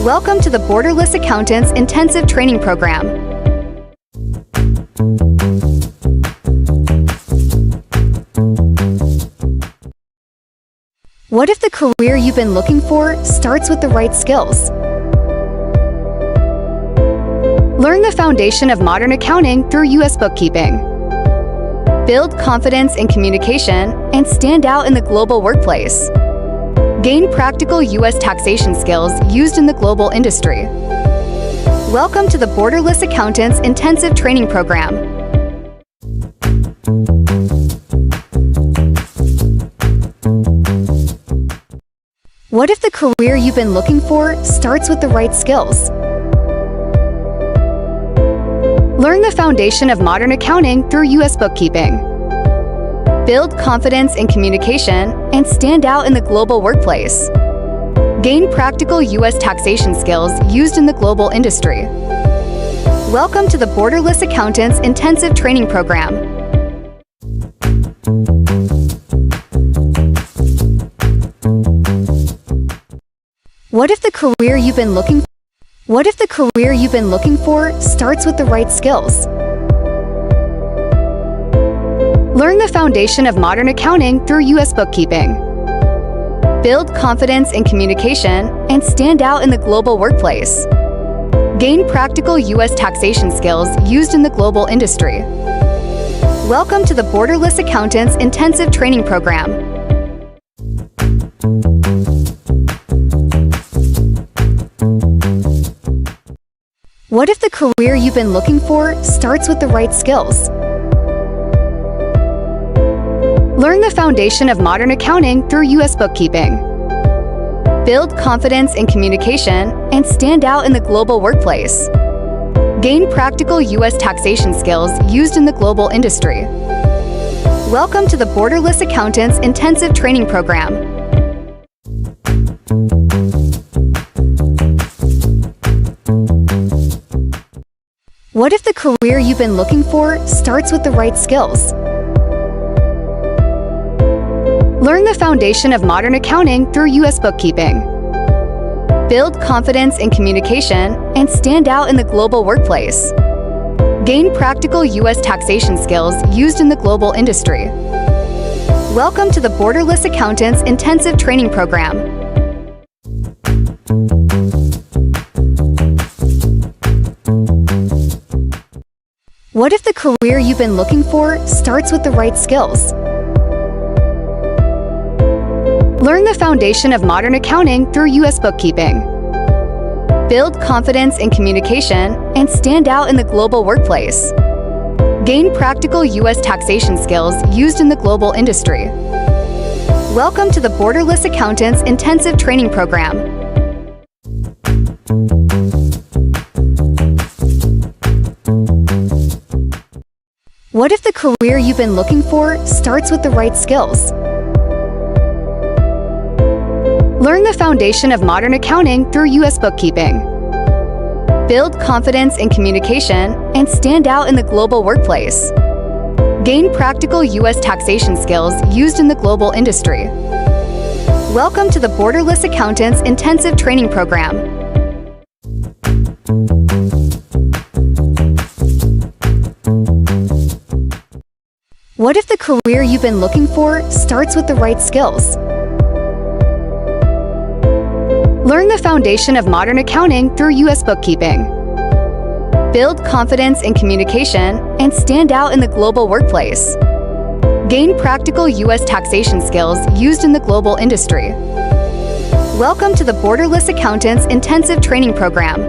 Welcome to the Borderless Accountants Intensive Training Program. What if the career you've been looking for starts with the right skills? Learn the foundation of modern accounting through U.S. bookkeeping. Build confidence in communication and stand out in the global workplace. Gain practical U.S. taxation skills used in the global industry. Welcome to the Borderless Accountants Intensive Training Program. What if the career you've been looking for starts with the right skills? Learn the foundation of modern accounting through U.S. bookkeeping. Build confidence in communication and stand out in the global workplace. Gain practical U.S. taxation skills used in the global industry. Welcome to the Borderless Accountants Intensive Training Program. What if the career you've been looking for starts with the right skills? Learn the foundation of modern accounting through U.S. bookkeeping. Build confidence in communication and stand out in the global workplace. Gain practical U.S. taxation skills used in the global industry. Welcome to the Borderless Accountants Intensive Training Program. What if the career you've been looking for starts with the right skills? Learn the foundation of modern accounting through U.S. bookkeeping. Build confidence in communication and stand out in the global workplace. Gain practical U.S. taxation skills used in the global industry. Welcome to the Borderless Accountants Intensive Training Program. What if the career you've been looking for starts with the right skills? Learn the foundation of modern accounting through U.S. bookkeeping. Build confidence in communication and stand out in the global workplace. Gain practical U.S. taxation skills used in the global industry. Welcome to the Borderless Accountants Intensive Training Program. What if the career you've been looking for starts with the right skills? Learn the foundation of modern accounting through U.S. bookkeeping. Build confidence in communication and stand out in the global workplace. Gain practical U.S. taxation skills used in the global industry. Welcome to the Borderless Accountants Intensive Training Program. What if the career you've been looking for starts with the right skills? Learn the foundation of modern accounting through U.S. bookkeeping. Build confidence in communication and stand out in the global workplace. Gain practical U.S. taxation skills used in the global industry. Welcome to the Borderless Accountants Intensive Training Program. What if the career you've been looking for starts with the right skills? Learn the foundation of modern accounting through U.S. bookkeeping. Build confidence in communication and stand out in the global workplace. Gain practical U.S. taxation skills used in the global industry. Welcome to the Borderless Accountants Intensive Training Program.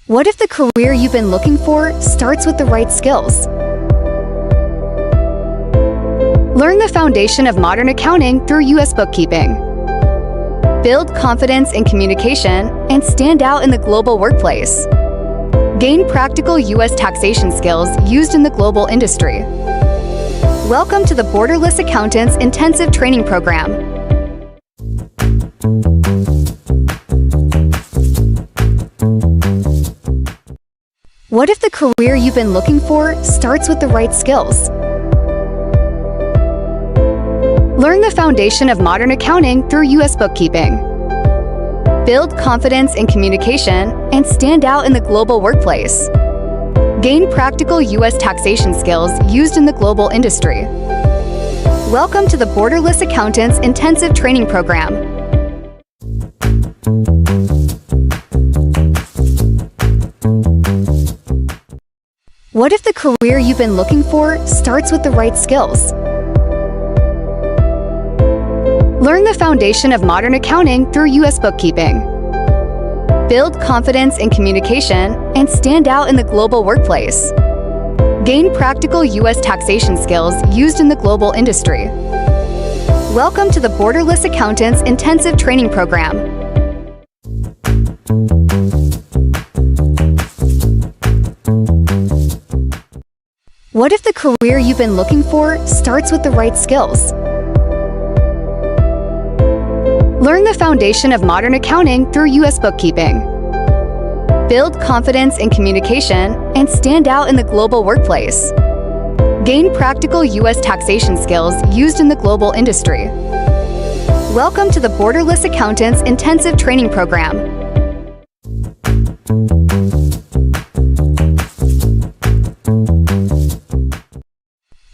What if the career you've been looking for starts with the right skills? Learn the foundation of modern accounting through U.S. bookkeeping. Build confidence in communication and stand out in the global workplace. Gain practical U.S. taxation skills used in the global industry. Welcome to the Borderless Accountants Intensive Training Program. What if the career you've been looking for starts with the right skills? Learn the foundation of modern accounting through U.S. bookkeeping. Build confidence in communication and stand out in the global workplace. Gain practical U.S. taxation skills used in the global industry. Welcome to the Borderless Accountants Intensive Training Program. What if the career you've been looking for starts with the right skills? Learn the foundation of modern accounting through U.S. bookkeeping. Build confidence in communication and stand out in the global workplace. Gain practical U.S. taxation skills used in the global industry. Welcome to the Borderless Accountants Intensive Training Program. What if the career you've been looking for starts with the right skills? Learn the foundation of modern accounting through U.S. bookkeeping. Build confidence in communication and stand out in the global workplace. Gain practical U.S. taxation skills used in the global industry. Welcome to the Borderless Accountants Intensive Training Program.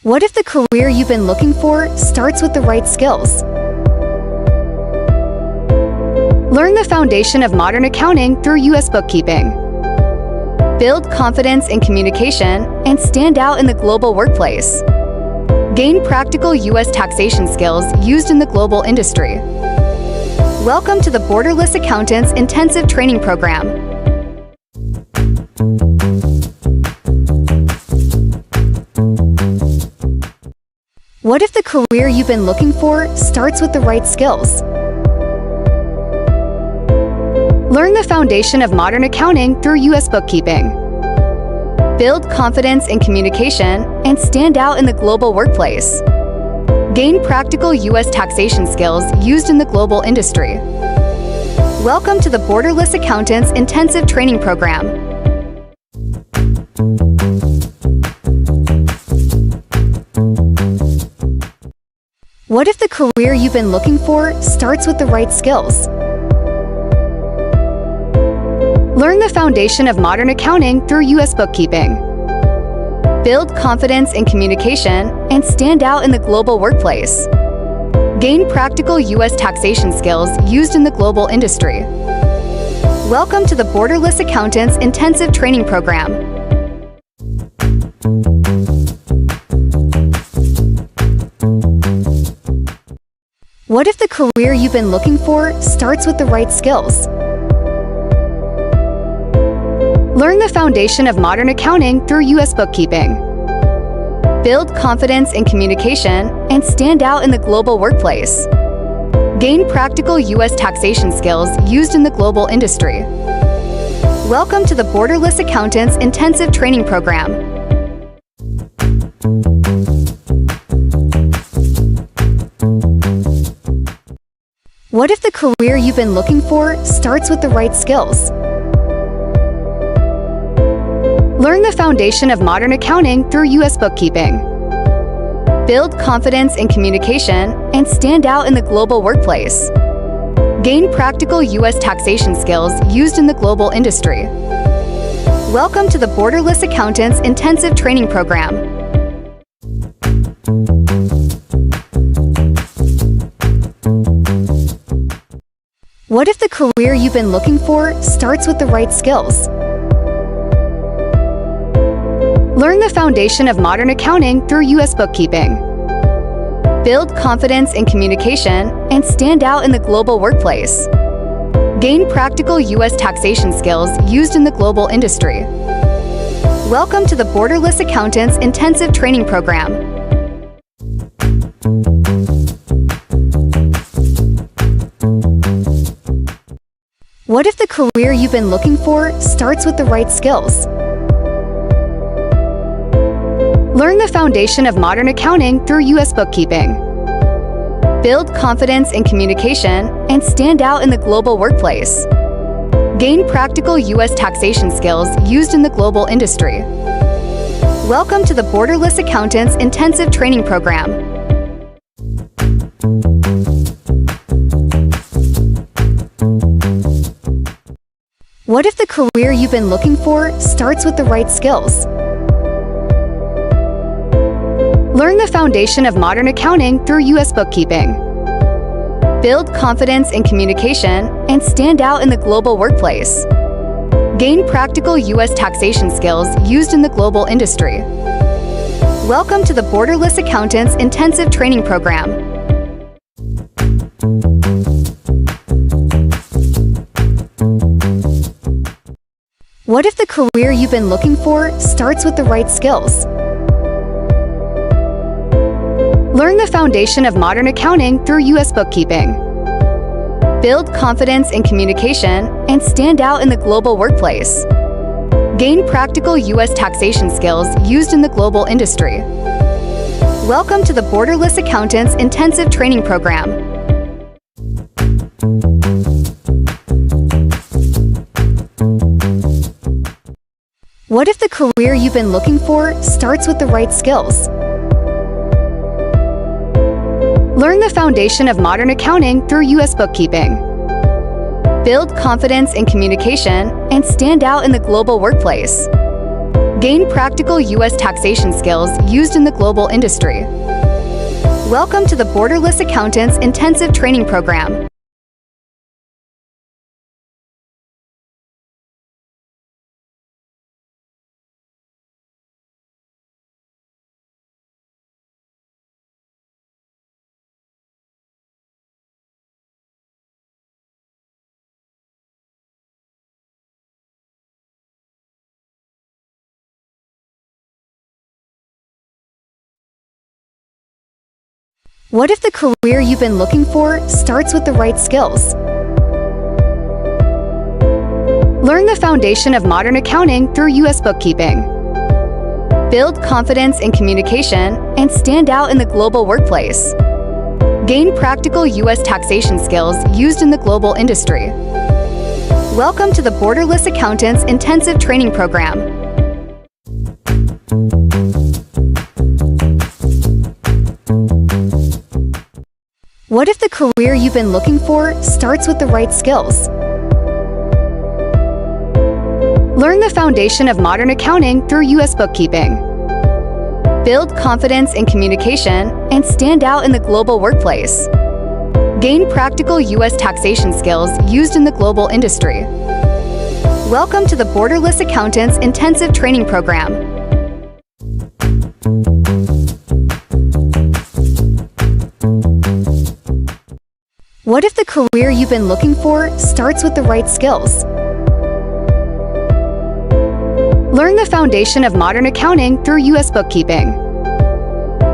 What if the career you've been looking for starts with the right skills? Learn the foundation of modern accounting through U.S. bookkeeping. Build confidence in communication and stand out in the global workplace. Gain practical U.S. taxation skills used in the global industry. Welcome to the Borderless Accountants Intensive Training Program. What if the career you've been looking for starts with the right skills? Learn the foundation of modern accounting through U.S. bookkeeping. Build confidence in communication and stand out in the global workplace. Gain practical U.S. taxation skills used in the global industry. Welcome to the Borderless Accountants Intensive Training Program. What if the career you've been looking for starts with the right skills? Learn the foundation of modern accounting through U.S. bookkeeping. Build confidence in communication and stand out in the global workplace. Gain practical U.S. taxation skills used in the global industry. Welcome to the Borderless Accountants Intensive Training Program. What if the career you've been looking for starts with the right skills? Learn the foundation of modern accounting through U.S. bookkeeping. Build confidence in communication and stand out in the global workplace. Gain practical U.S. taxation skills used in the global industry. Welcome to the Borderless Accountants Intensive Training Program. What if the career you've been looking for starts with the right skills? Learn the foundation of modern accounting through U.S. bookkeeping. Build confidence in communication and stand out in the global workplace. Gain practical U.S. taxation skills used in the global industry. Welcome to the Borderless Accountants Intensive Training Program. What if the career you've been looking for starts with the right skills? Learn the foundation of modern accounting through U.S. bookkeeping. Build confidence in communication and stand out in the global workplace. Gain practical U.S. taxation skills used in the global industry. Welcome to the Borderless Accountants Intensive Training Program. What if the career you've been looking for starts with the right skills? Learn the foundation of modern accounting through U.S. bookkeeping. Build confidence in communication and stand out in the global workplace. Gain practical U.S. taxation skills used in the global industry. Welcome to the Borderless Accountants Intensive Training Program. What if the career you've been looking for starts with the right skills? Learn the foundation of modern accounting through U.S. bookkeeping. Build confidence in communication and stand out in the global workplace. Gain practical U.S. taxation skills used in the global industry. Welcome to the Borderless Accountants Intensive Training Program. What if the career you've been looking for starts with the right skills? Learn the foundation of modern accounting through U.S. bookkeeping. Build confidence in communication and stand out in the global workplace. Gain practical U.S. taxation skills used in the global industry. Welcome to the Borderless Accountants Intensive Training Program. What if the career you've been looking for starts with the right skills? Learn the foundation of modern accounting through U.S. bookkeeping. Build confidence in communication and stand out in the global workplace. Gain practical U.S. taxation skills used in the global industry. Welcome to the Borderless Accountants Intensive Training Program. What if the career you've been looking for starts with the right skills? Learn the foundation of modern accounting through U.S. bookkeeping. Build confidence in communication and stand out in the global workplace. Gain practical U.S. taxation skills used in the global industry. Welcome to the Borderless Accountants Intensive Training Program. What if the career you've been looking for starts with the right skills? Learn the foundation of modern accounting through U.S. bookkeeping. Build confidence in communication and stand out in the global workplace. Gain practical U.S. taxation skills used in the global industry. Welcome to the Borderless Accountants Intensive Training Program. What if the career you've been looking for starts with the right skills? Learn the foundation of modern accounting through U.S. bookkeeping.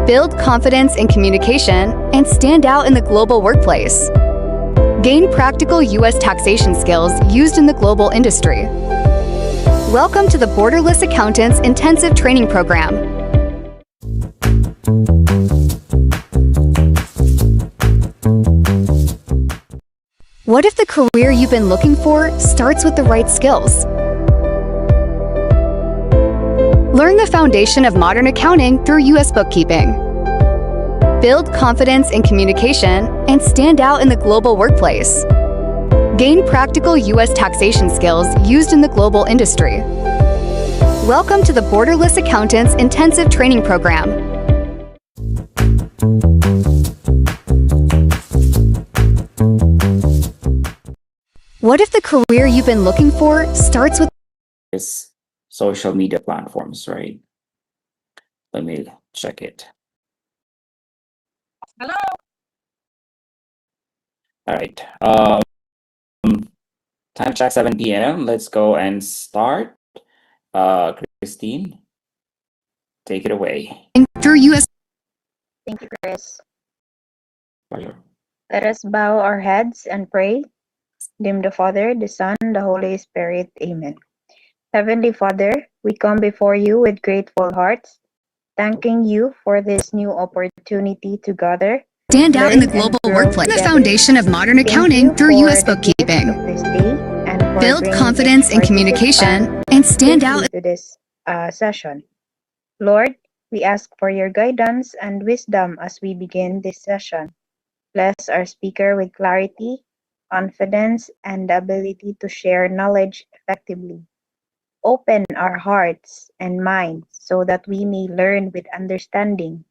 Build confidence in communication and stand out in the global workplace. Gain practical U.S. taxation skills used in the global industry. Welcome to the Borderless Accountants Intensive Training Program. What if the career you've been looking for starts with the right skills? Learn the foundation of modern accounting through U.S. bookkeeping. Build confidence in communication and stand out in the global workplace. Gain practical U.S. taxation skills used in the global industry. Welcome to the Borderless Accountants Intensive Training Program. What if the career you've been looking for starts with social media platforms, right? Let me check it. Hello. All right. Time check 7 p.m. Let's go and start. Christine, take it away. through U.S. Thank you, Chris. Pleasure. Let us bow our heads and pray. Name the Father, the Son, the Holy Spirit. Amen. Heavenly Father, we come before you with grateful hearts, thanking you for this new opportunity to gather, Stand out in the learn, and global grow workplace. The together. foundation of modern Thank accounting you through for U.S. the gift bookkeeping. of this day and for Build bringing confidence each in communication participant and stand out. safely to this session. Lord, we ask for your guidance and wisdom as we begin this session. Bless our speaker with clarity, confidence, and the ability to share knowledge effectively. Open our hearts and minds so that we may learn with understanding,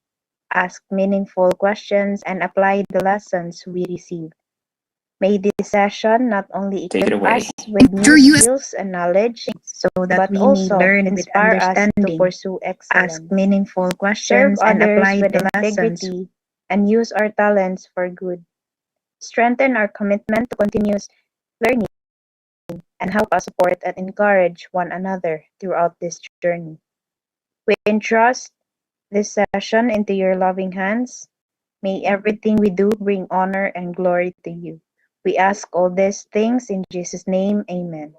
ask meaningful questions, and apply the lessons we receive. May this session not only Take it equip away. us with new skills and knowledge, so that but we may also learn with inspire us to understanding, pursue ask excellence, meaningful serve questions, and others apply with the lessons. integrity, and use our talents for good. Strengthen our commitment to continuous learning and help us support and encourage one another throughout this journey. We entrust this session into your loving hands. May everything we do bring honor and glory to you. We ask all these things in Jesus' name. Amen.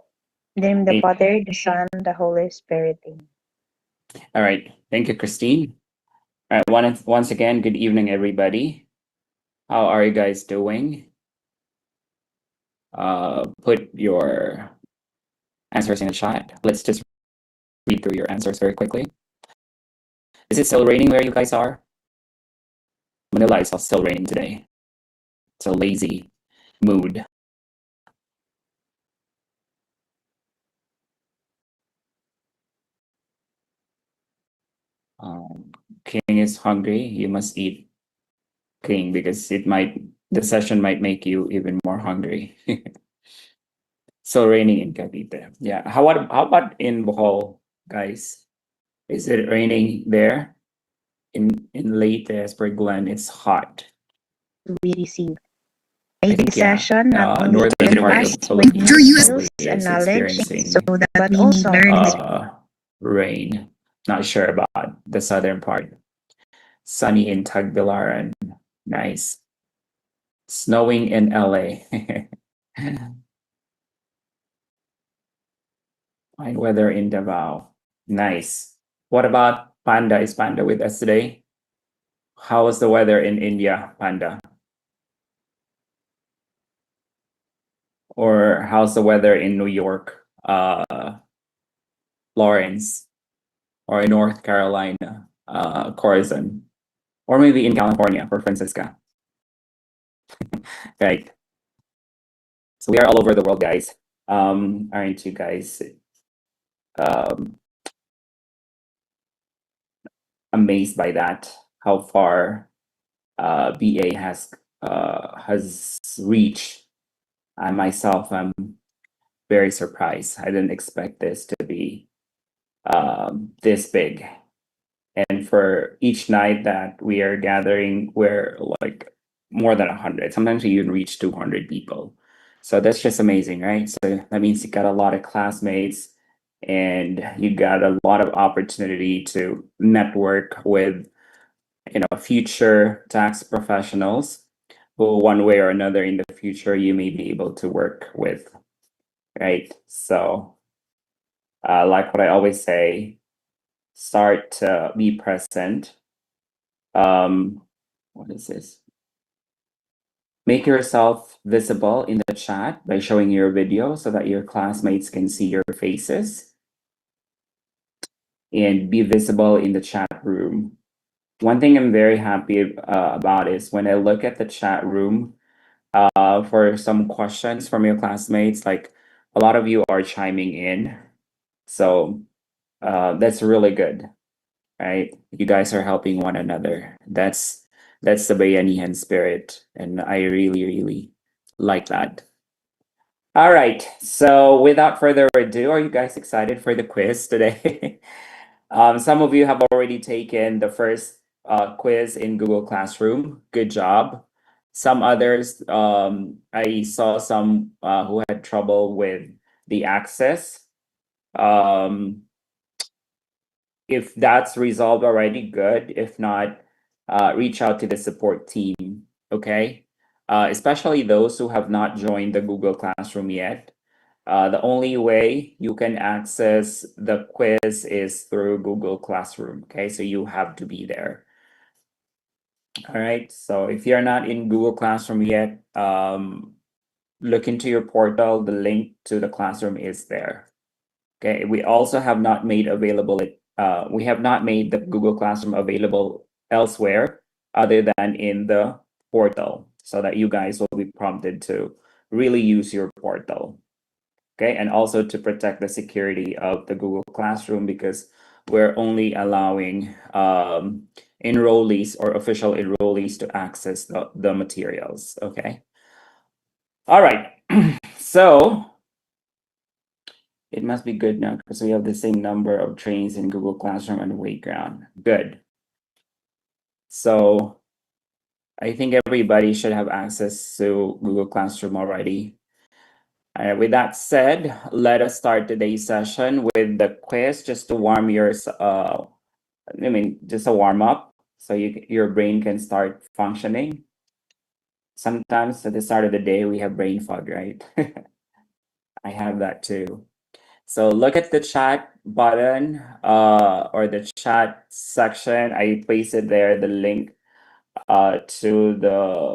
In the name of the Father, the Son, the Holy Spirit. Amen. All right. Thank you, Christine. All right. Once again, good evening, everybody. How are you guys doing? Put your answers in the chat. Let's just read through your answers very quickly. Is it still raining where you guys are? Manila is still raining today. It's a lazy mood. King is hungry. You must eat, King, because the session might make you even more hungry. So raining in Cavite. Yeah. How about in Bohol, guys? Is it raining there? In Leyte, per Glen, it's hot. We receive. I May think, this session not only northern equip part us of with Philippines new probably skills and is knowledge, experiencing so that but we also may learn with rain. Not sure about the southern part. Sunny in Tagbilaran. Nice. Snowing in LA. Fine weather in Davao. Nice. What about Panda? Is Panda with us today? How was the weather in India, Panda? Or how's the weather in New York, Lawrence? Or in North Carolina, Corazon? Or maybe in California for Francisca? Right. So we are all over the world, guys. Aren't you guys amazed by that? How far BA has reached? I myself am very surprised. I didn't expect this to be this big. And for each night that we are gathering, we're like more than 100. Sometimes we even reach 200 people. So that's just amazing, right? So that means you got a lot of classmates and you got a lot of opportunity to network with, future tax professionals who one way or another in the future you may be able to work with, right? So like what I always say, start to be present. What is this? Make yourself visible in the chat by showing your video so that your classmates can see your faces, and be visible in the chat room. One thing I'm very happy about is when I look at the chat room for some questions from your classmates, like a lot of you are chiming in. So that's really good, right? You guys are helping one another. That's the Bayanihan spirit, and I really, really like that. All right, so without further ado, are you guys excited for the quiz today? Some of you have already taken the first quiz in Google Classroom. Good job. Some others, I saw some who had trouble with the access. If that's resolved already, good. If not, reach out to the support team, okay? Especially those who have not joined the Google Classroom yet. The only way you can access the quiz is through Google Classroom, okay? So you have to be there. All right, so if you're not in Google Classroom yet, look into your portal. The link to the classroom is there. Okay, we also have not made available we have not made the Google Classroom available elsewhere other than in the portal, so that you guys will be prompted to really use your portal. Okay, and also to protect the security of the Google Classroom, because we're only allowing enrollees or official enrollees to access the materials. Okay. All right. So it must be good now because we have the same number of trains in Google Classroom and Wayground. Good. So I think everybody should have access to Google Classroom already. With that said, let us start today's session with the quiz, just to warm yours. Just a warm up, so your brain can start functioning. Sometimes at the start of the day we have brain fog, right? I have that too. So look at the chat button or the chat section. I place it there, the link to the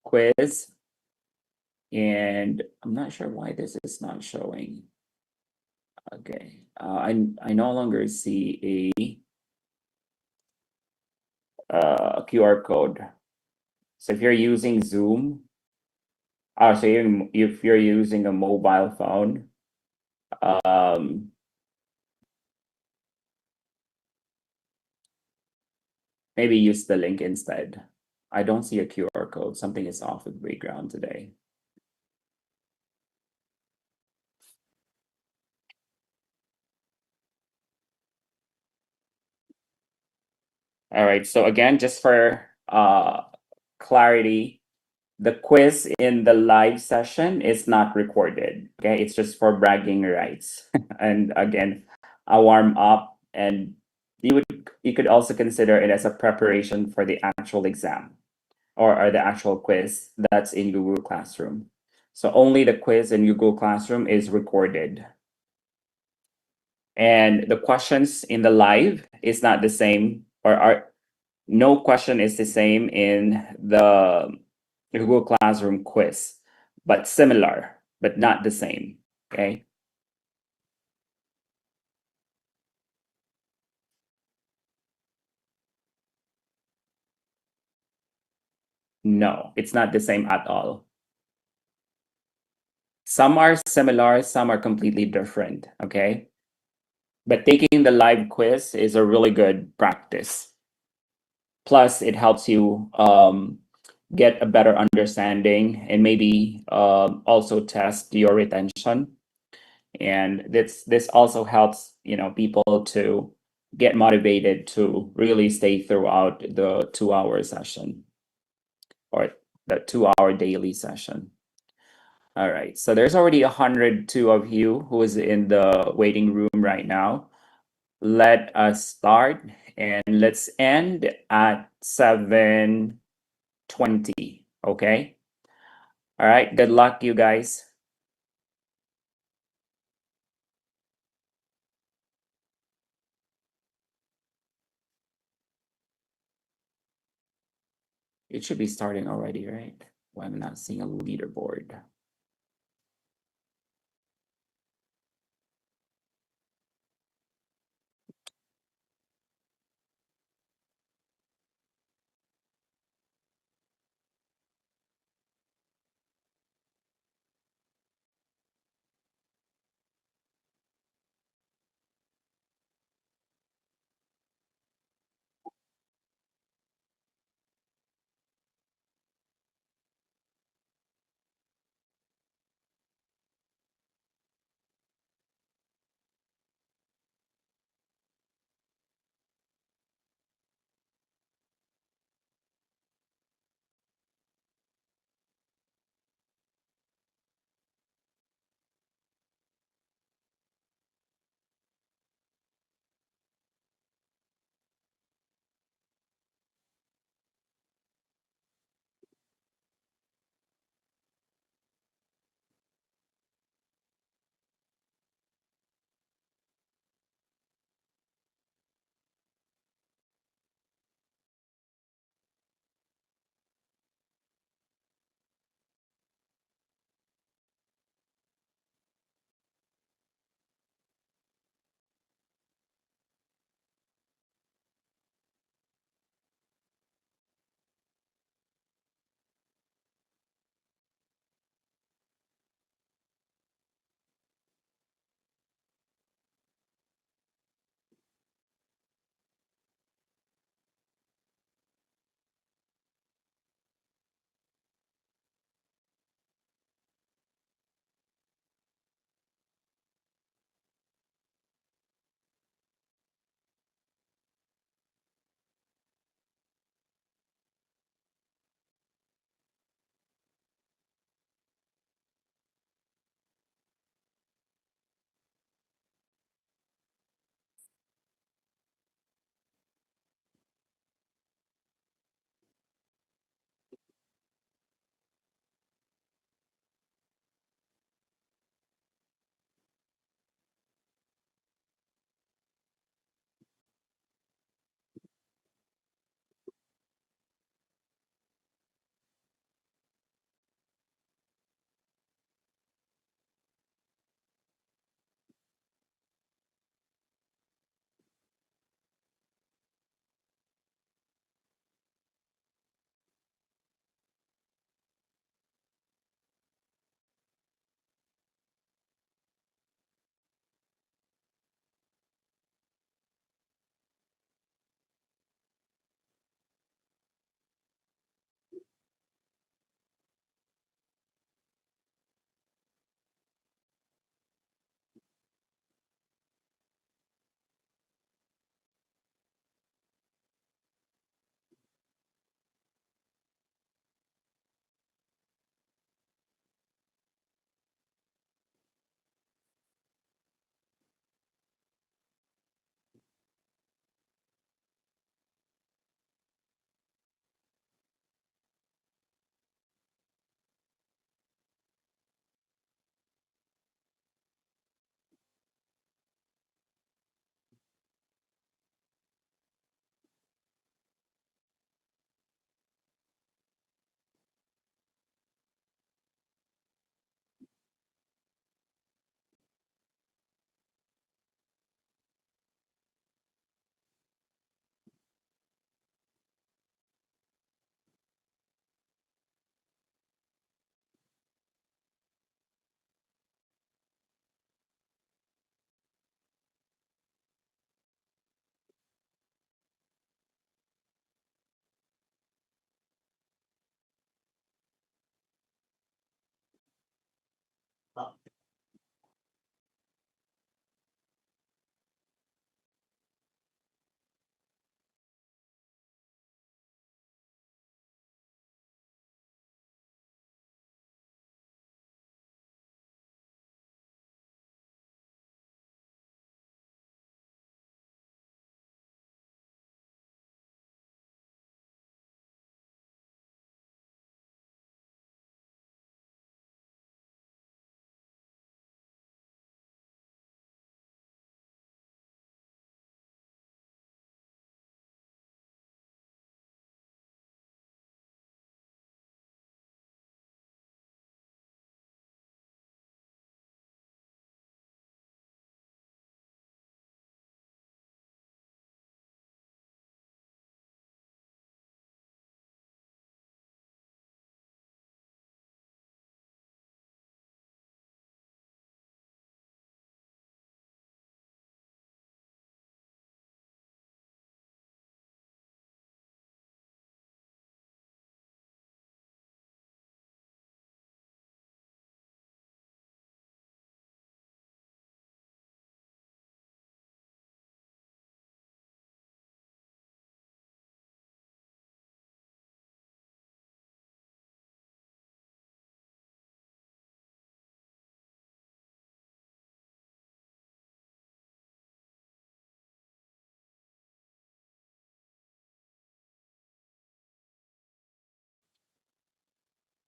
quiz. And I'm not sure why this is not showing. Okay, I no longer see a QR code. So if you're using Zoom, if you're using a mobile phone, maybe use the link instead. I don't see a QR code. Something is off with Background today. All right, so again, just for clarity, the quiz in the live session is not recorded. Okay, it's just for bragging rights. And again, a warm up, and you could also consider it as a preparation for the actual exam or the actual quiz that's in Google Classroom. So only the quiz in Google Classroom is recorded. And the questions in the live is not the same, no question is the same in the Google Classroom quiz, but similar, but not the same. Okay. No, it's not the same at all. Some are similar, some are completely different. Okay. But taking the live quiz is a really good practice. Plus, it helps you get a better understanding and maybe also test your retention. And this also helps people to get motivated to really stay throughout the 2-hour session or the 2-hour daily session. All right, so there's already 102 of you who is in the waiting room right now. Let us start, and let's end at 7:20. Okay. All right, good luck, you guys. It should be starting already, right? Why am I not seeing a leaderboard?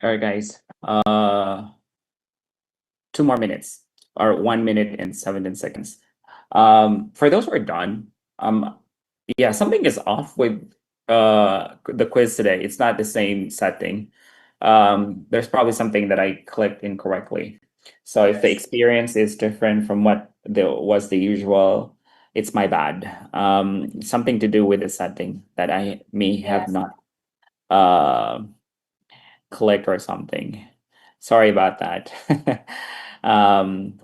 All right, guys. 2 more minutes, or 1 minute and 17 seconds. For those who are done, yeah, something is off with the quiz today. It's not the same setting. There's probably something that I clicked incorrectly. So if the experience is different from what was the usual, it's my bad. Something to do with the setting that I may have not uh clicked or something. Sorry about that.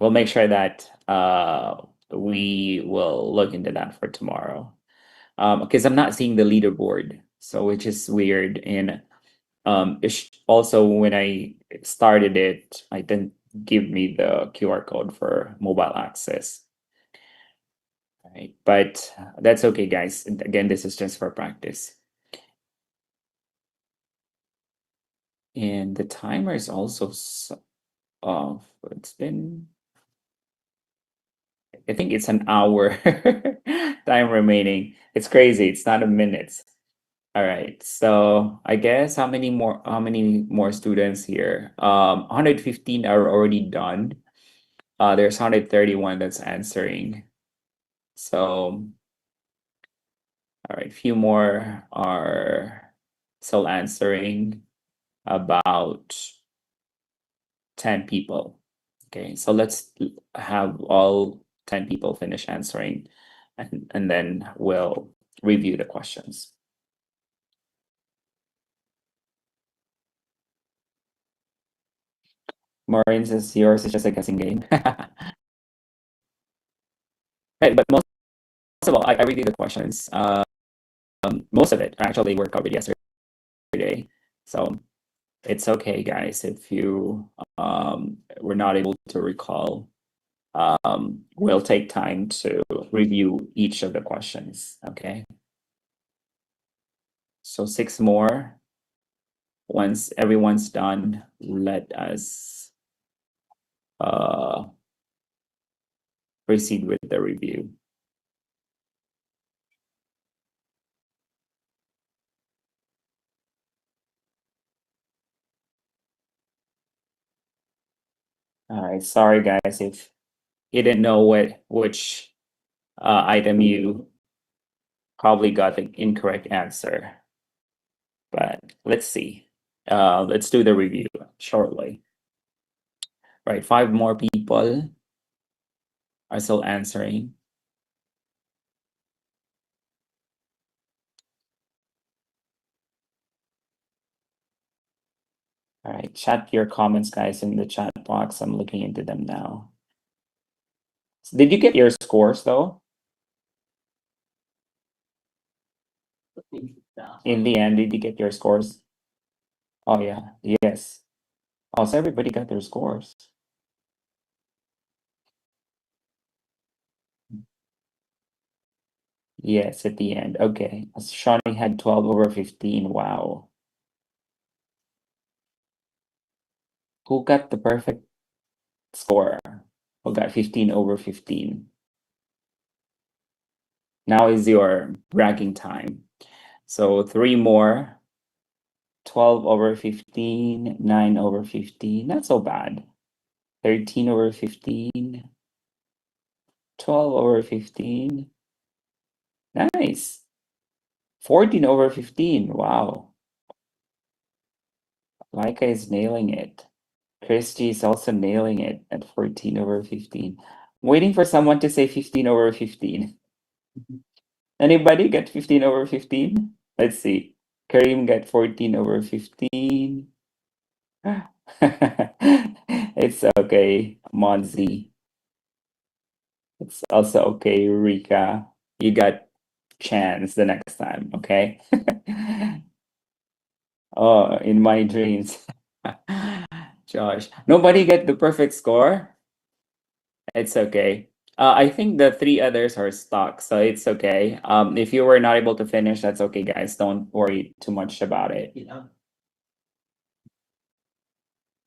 We'll make sure that we will look into that for tomorrow. Because I'm not seeing the leaderboard, so which is weird. And also when I started it, I didn't give me the QR code for mobile access. Right, but that's okay, guys. And again, this is just for practice. And the timer is also off. It's been, I think it's an hour time remaining. It's crazy. It's not a minute. All right. So I guess how many more students here? 115 are already done. There's 131 that's answering. So all right, few more are still answering, about 10 people. Okay, so let's have all 10 people finish answering, and then we'll review the questions. Maureen says yours is just a guessing game. Right, but most of all, I reviewed the questions. Most of it actually were covered yesterday. So it's okay, guys, if you were not able to recall. We'll take time to review each of the questions, okay? So 6 more. Once everyone's done, let us proceed with the review. All right, sorry guys if you didn't know which item you probably got the incorrect answer. But let's see. Let's do the review shortly. Right, 5 more people are still answering. All right, chat your comments, guys, in the chat box. I'm looking into them now. Did you get your scores though? In the end, did you get your scores? Oh yeah, yes. Oh, so everybody got their scores. Yes, at the end. Okay. Shawnee had 12 over 15. Wow. Who got the perfect score? Who got 15 over 15? Now is your bragging time. So 3 more. 12 over 15, 9 over 15. Not so bad. 13 over 15. 12 over 15. Nice. 14 over 15. Wow. Laika is nailing it. Christy is also nailing it at 14 over 15. Waiting for someone to say 15 over 15. Anybody get 15 over 15? Let's see. Kareem got 14 over 15. It's okay, Monzi. It's also okay, Rika. You got chance the next time, okay? Oh, in my dreams. Josh, nobody get the perfect score? It's okay. I think the 3 others are stuck, so it's okay. If you were not able to finish, that's okay, guys. Don't worry too much about it. All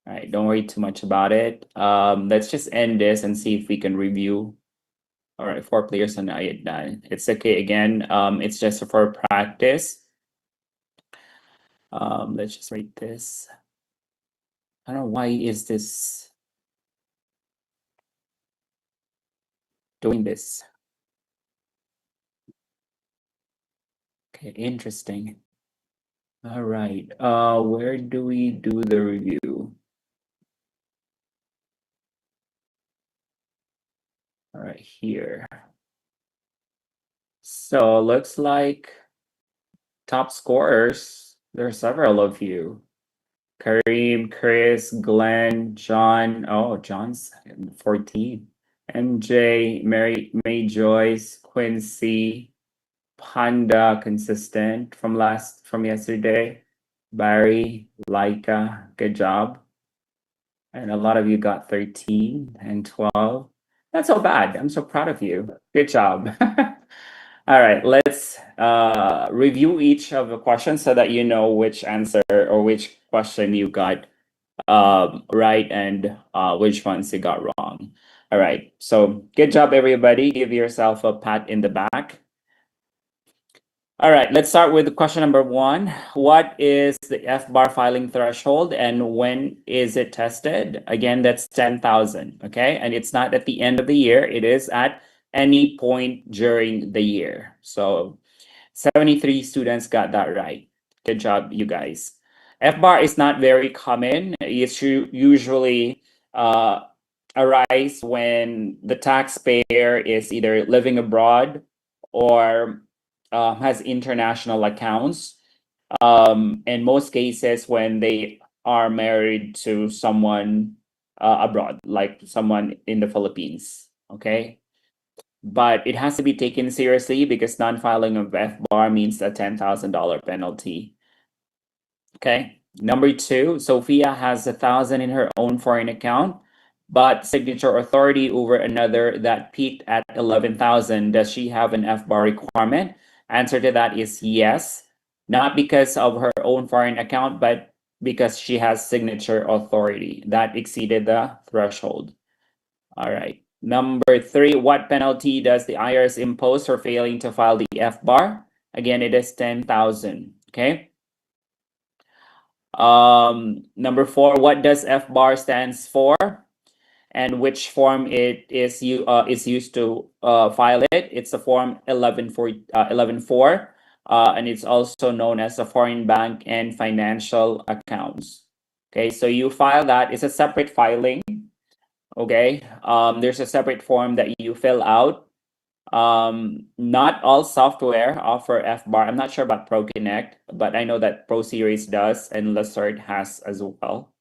right, don't worry too much about it. Let's just end this and see if we can review. All right, 4 players and I done. It's okay again. It's just for practice. Let's just rate this. I don't know why is this doing this. Okay, interesting. All right. Where do we do the review? All right, here. So looks like top scorers. There are several of you. Kareem, Chris, Glenn, John. Oh, John's 14. MJ, Mary, May Joyce, Quincy, Panda, consistent from yesterday. Barry, Laika, good job. And a lot of you got 13 and 12. Not so bad. I'm so proud of you. Good job. All right, let's review each of the questions so that you know which answer or which question you got right and which ones you got wrong. All right, so good job, everybody. Give yourself a pat in the back. All right, let's start with question number 1. What is the FBAR filing threshold and when is it tested? Again, that's 10,000, okay? And it's not at the end of the year, it is at any point during the year. So 73 students got that right. Good job, you guys. FBAR is not very common. It's usually arise when the taxpayer is either living abroad or has international accounts. In most cases, when they are married to someone abroad, like someone in the Philippines, okay? But it has to be taken seriously because non-filing of FBAR means a $10,000 penalty. Okay. Number 2, Sophia has 1,000 in her own foreign account, but signature authority over another that peaked at 11,000. Does she have an FBAR requirement? Answer to that is yes. Not because of her own foreign account, but because she has signature authority that exceeded the threshold. All right. Number 3, what penalty does the IRS impose for failing to file the FBAR? Again, it is 10,000. Okay. Number 4, what does FBAR stands for, and which form it is used to file it? It's the form 11.4, and it's also known as the foreign bank and financial accounts. Okay, so you file that. It's a separate filing. Okay, there's a separate form that you fill out. Not all software offer FBAR. I'm not sure about ProConnect, but I know that ProSeries does and Lessard has as well.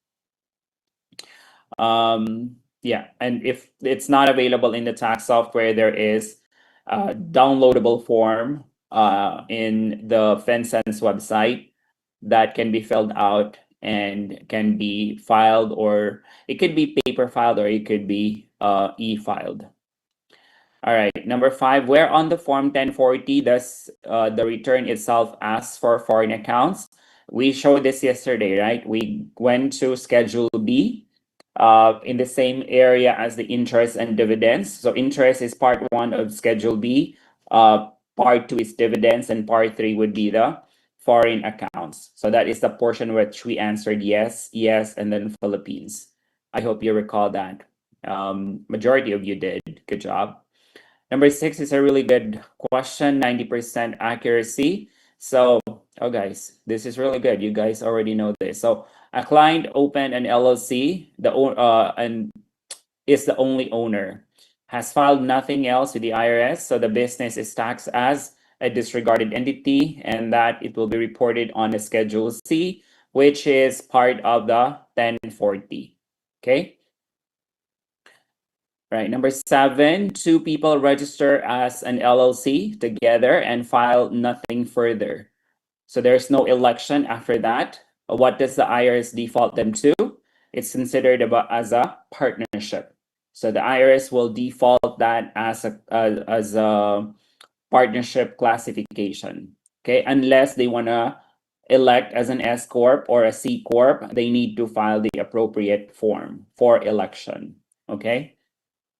Yeah, and if it's not available in the tax software, there is a downloadable form in the FinCENS website that can be filled out and can be filed, or it could be paper filed or it could be e-filed. All right, number 5, where on the form 1040 does the return itself ask for foreign accounts? We showed this yesterday, right? We went to Schedule B in the same area as the interest and dividends. So interest is part 1 of Schedule B, part 2 is dividends, and part 3 would be the foreign accounts. So that is the portion which we answered yes, yes, and then Philippines. I hope you recall that. Majority of you did. Good job. Number 6 is a really good question, 90% accuracy. So, oh guys, this is really good. You guys already know this. So, a client opened an LLC, and is the only owner, has filed nothing else with the IRS, so the business is taxed as a disregarded entity, and that it will be reported on the Schedule C, which is part of the 1040. Okay. Right. Number 7, 2 people register as an LLC together and file nothing further. So there's no election after that. What does the IRS default them to? It's considered as a partnership. So the IRS will default that as a partnership classification. Okay, unless they want to elect as an S corp or a C corp, they need to file the appropriate form for election. Okay.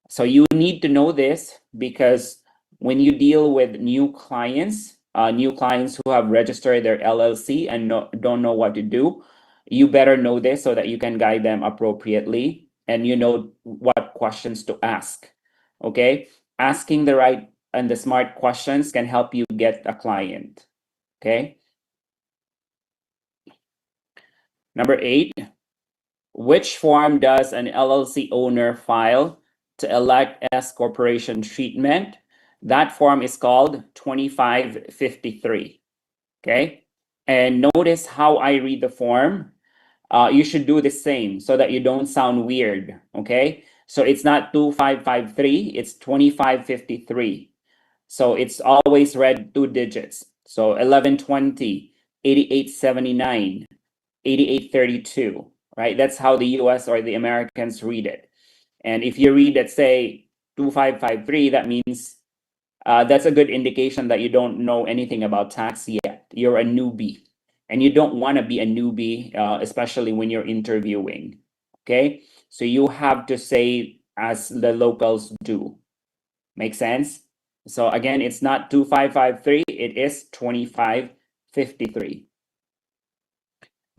So you need to know this because when you deal with new clients who have registered their LLC and don't know what to do, you better know this so that you can guide them appropriately and you know what questions to ask. Okay? Asking the right and the smart questions can help you get a client. Okay? Number 8, which form does an LLC owner file to elect S corporation treatment? That form is called 2553. Okay? And notice how I read the form. You should do the same so that you don't sound weird. Okay? So it's not 2553, it's 2553. So it's always read 2 digits. So 1120, 8879, 8832, right? That's how the US or the Americans read it. And if you read that, say, 2553, that means that's a good indication that you don't know anything about tax yet. You're a newbie. And you don't want to be a newbie, especially when you're interviewing. Okay? So you have to say as the locals do. Make sense? So again, it's not 2553, it is 2553.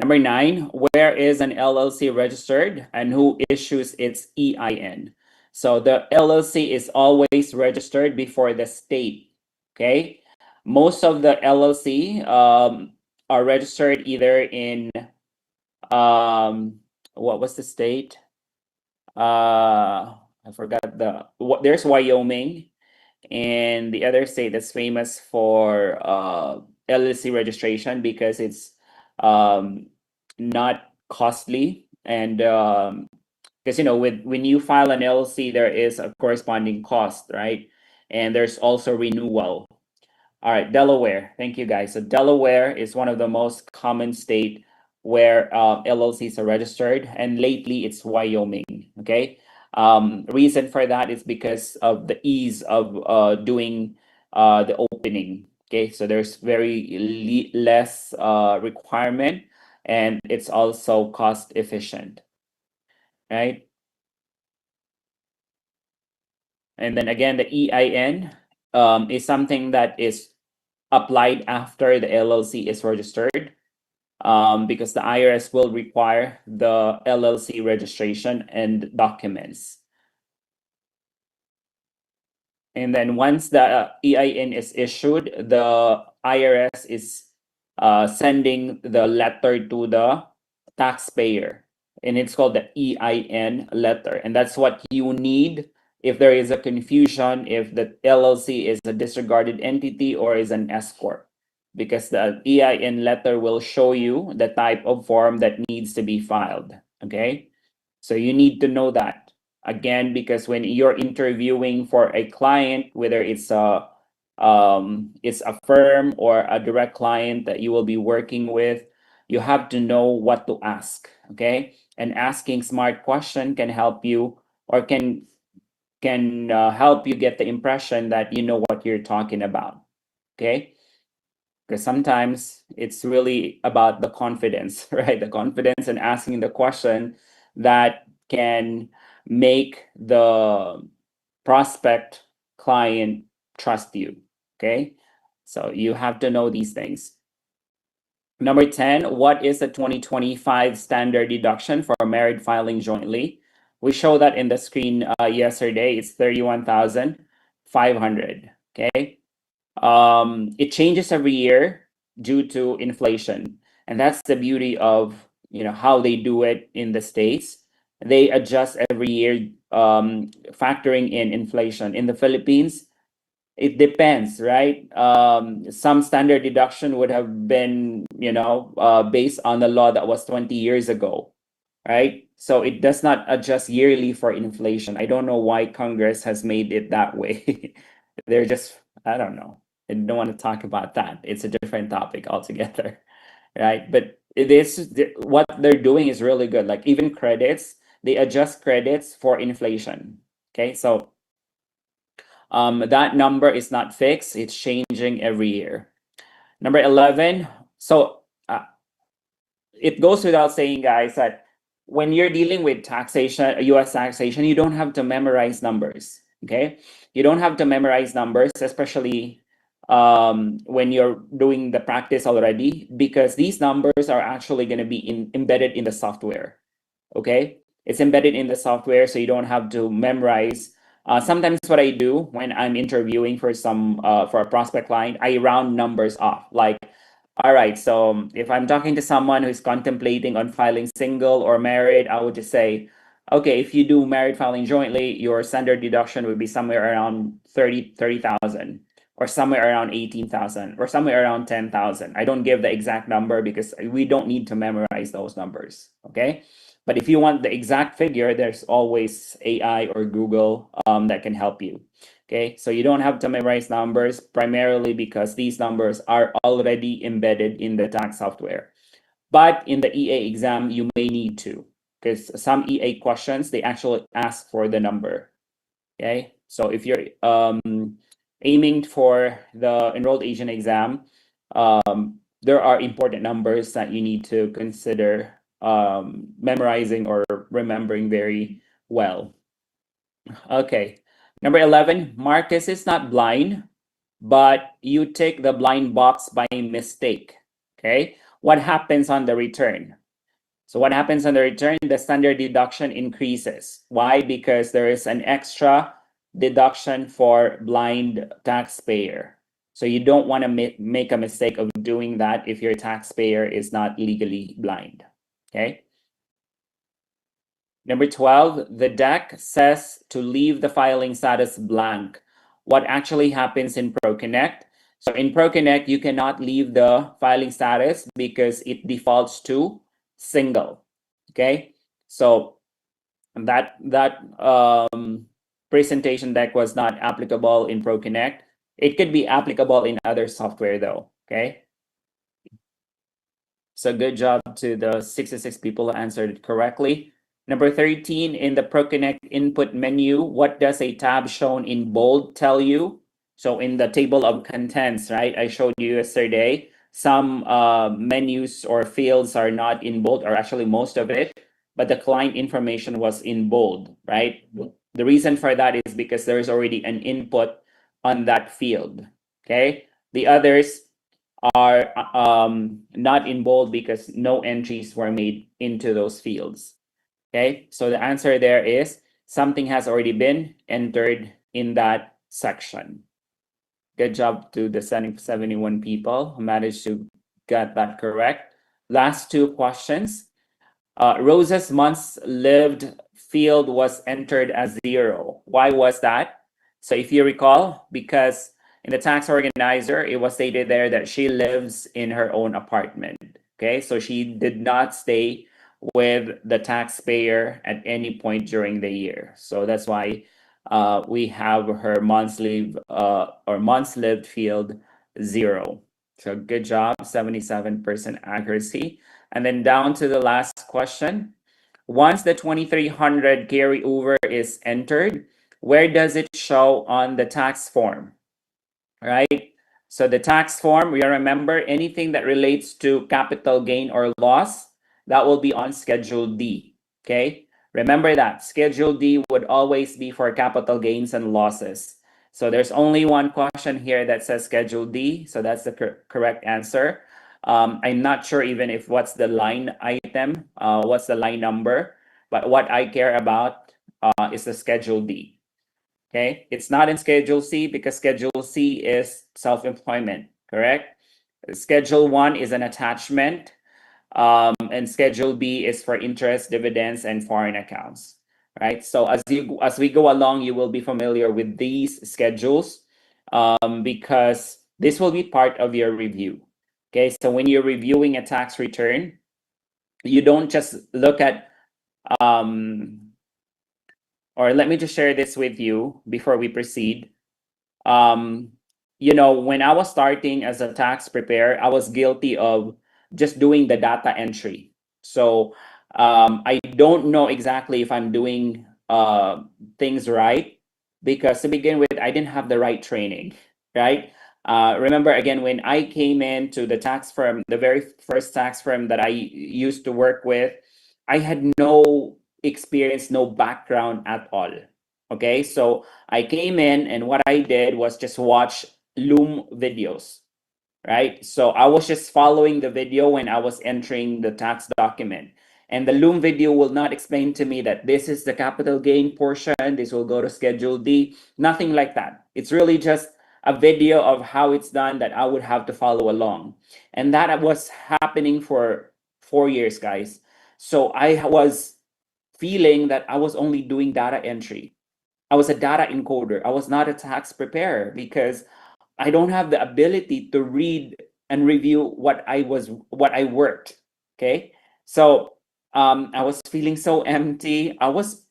Number 9, where is an LLC registered and who issues its EIN? So the LLC is always registered before the state. Okay? Most of the LLC are registered either in what was the state? I forgot there's Wyoming, and the other state that's famous for LLC registration because it's not costly, and because when you file an LLC, there is a corresponding cost, right? And there's also renewal. All right, Delaware. Thank you, guys. So Delaware is one of the most common state where LLCs are registered, and lately it's Wyoming. Okay. Reason for that is because of the ease of doing the opening. Okay, so there's very less requirement, and it's also cost efficient, right? And then again, the EIN is something that is applied after the LLC is registered, because the IRS will require the LLC registration and documents. And then once the EIN is issued, the IRS is sending the letter to the taxpayer, and it's called the EIN letter. And that's what you need if there is a confusion if the LLC is a disregarded entity or is an S corp, because the EIN letter will show you the type of form that needs to be filed. Okay, so you need to know that. Again, because when you're interviewing for a client, whether it's a firm or a direct client that you will be working with, you have to know what to ask. Okay, and asking smart question can help you, or can help you get the impression that you know what you're talking about. Okay, because sometimes it's really about the confidence, right? The confidence in asking the question that can make the prospect client trust you. Okay, so you have to know these things. Number 10, what is the 2025 standard deduction for married filing jointly? We showed that in the screen yesterday. It's 31,500. Okay, it changes every year due to inflation, and that's the beauty of how they do it in the States. They adjust every year, factoring in inflation. In the Philippines, it depends, right? Some standard deduction would have been based on the law that was 20 years ago, right? So it does not adjust yearly for inflation. I don't know why Congress has made it that way. They're just, I don't know. I don't want to talk about that. It's a different topic altogether, right? But it is what they're doing is really good. Like even credits, they adjust credits for inflation. Okay, so that number is not fixed. It's changing every year. Number 11. So it goes without saying, guys, that when you're dealing with taxation, US taxation, you don't have to memorize numbers. Okay, you don't have to memorize numbers, especially when you're doing the practice already, because these numbers are actually going to be embedded in the software. Okay, it's embedded in the software, so you don't have to memorize. Sometimes what I do when I'm interviewing for for a prospect client, I round numbers off. Like, all right, so if I'm talking to someone who's contemplating on filing single or married, I would just say, okay, if you do married filing jointly, your standard deduction would be somewhere around 30,000, or somewhere around 18,000, or somewhere around 10,000. I don't give the exact number because we don't need to memorize those numbers. Okay. But if you want the exact figure, there's always AI or Google that can help you. Okay, so you don't have to memorize numbers, primarily because these numbers are already embedded in the tax software. But in the EA exam, you may need to, because some EA questions, they actually ask for the number. Okay, so if you're aiming for the enrolled agent exam, there are important numbers that you need to consider memorizing or remembering very well. Okay, number 11, Marcus is not blind, but you tick the blind box by mistake. Okay, what happens on the return? So what happens on the return? The standard deduction increases. Why? Because there is an extra deduction for blind taxpayer. So you don't want to make a mistake of doing that if your taxpayer is not legally blind. Okay. Number 12, the deck says to leave the filing status blank. What actually happens in ProConnect? So in ProConnect, you cannot leave the filing status because it defaults to single. Okay, so that presentation deck was not applicable in ProConnect. It could be applicable in other software though. Okay, so good job to the 66 people who answered it correctly. Number 13, in the ProConnect input menu, what does a tab shown in bold tell you? So in the table of contents, right, I showed you yesterday, some menus or fields are not in bold, or actually most of it, but the client information was in bold, right? The reason for that is because there is already an input on that field, okay? The others are not in bold because no entries were made into those fields. Okay, so the answer there is something has already been entered in that section. Good job to the 71 people who managed to get that correct. Last two questions. Rose's months lived field was entered as 0. Why was that? So if you recall, because in the tax organizer, it was stated there that she lives in her own apartment. Okay, so she did not stay with the taxpayer at any point during the year. So that's why we have her months lived or months lived field 0. So good job, 77% accuracy. And then down to the last question. Once the 2300 carryover is entered, where does it show on the tax form? Right? So the tax form, we remember anything that relates to capital gain or loss, that will be on Schedule D. Okay? Remember that Schedule D would always be for capital gains and losses. So there's only one question here that says Schedule D. So that's the correct answer. I'm not sure even if what's the line item, what's the line number, but what I care about is the Schedule D. Okay, it's not in Schedule C because Schedule C is self-employment, correct? Schedule 1 is an attachment, and Schedule B is for interest, dividends, and foreign accounts, right? So as we go along, you will be familiar with these schedules because this will be part of your review. Okay, so when you're reviewing a tax return, you don't just look at or let me just share this with you before we proceed. You know, when I was starting as a tax preparer, I was guilty of just doing the data entry. So I don't know exactly if I'm doing things right because to begin with, I didn't have the right training, right? Remember again, when I came into the tax firm, the very first tax firm that I used to work with, I had no experience, no background at all. Okay, so I came in and what I did was just watch Loom videos, right? So I was just following the video when I was entering the tax document. And the Loom video will not explain to me that this is the capital gain portion, this will go to Schedule D, nothing like that. It's really just a video of how it's done that I would have to follow along. And that was happening for 4 years, guys. So I was feeling that I was only doing data entry. I was a data encoder. I was not a tax preparer because I don't have the ability to read and review what I worked. Okay. So I was feeling so empty. I was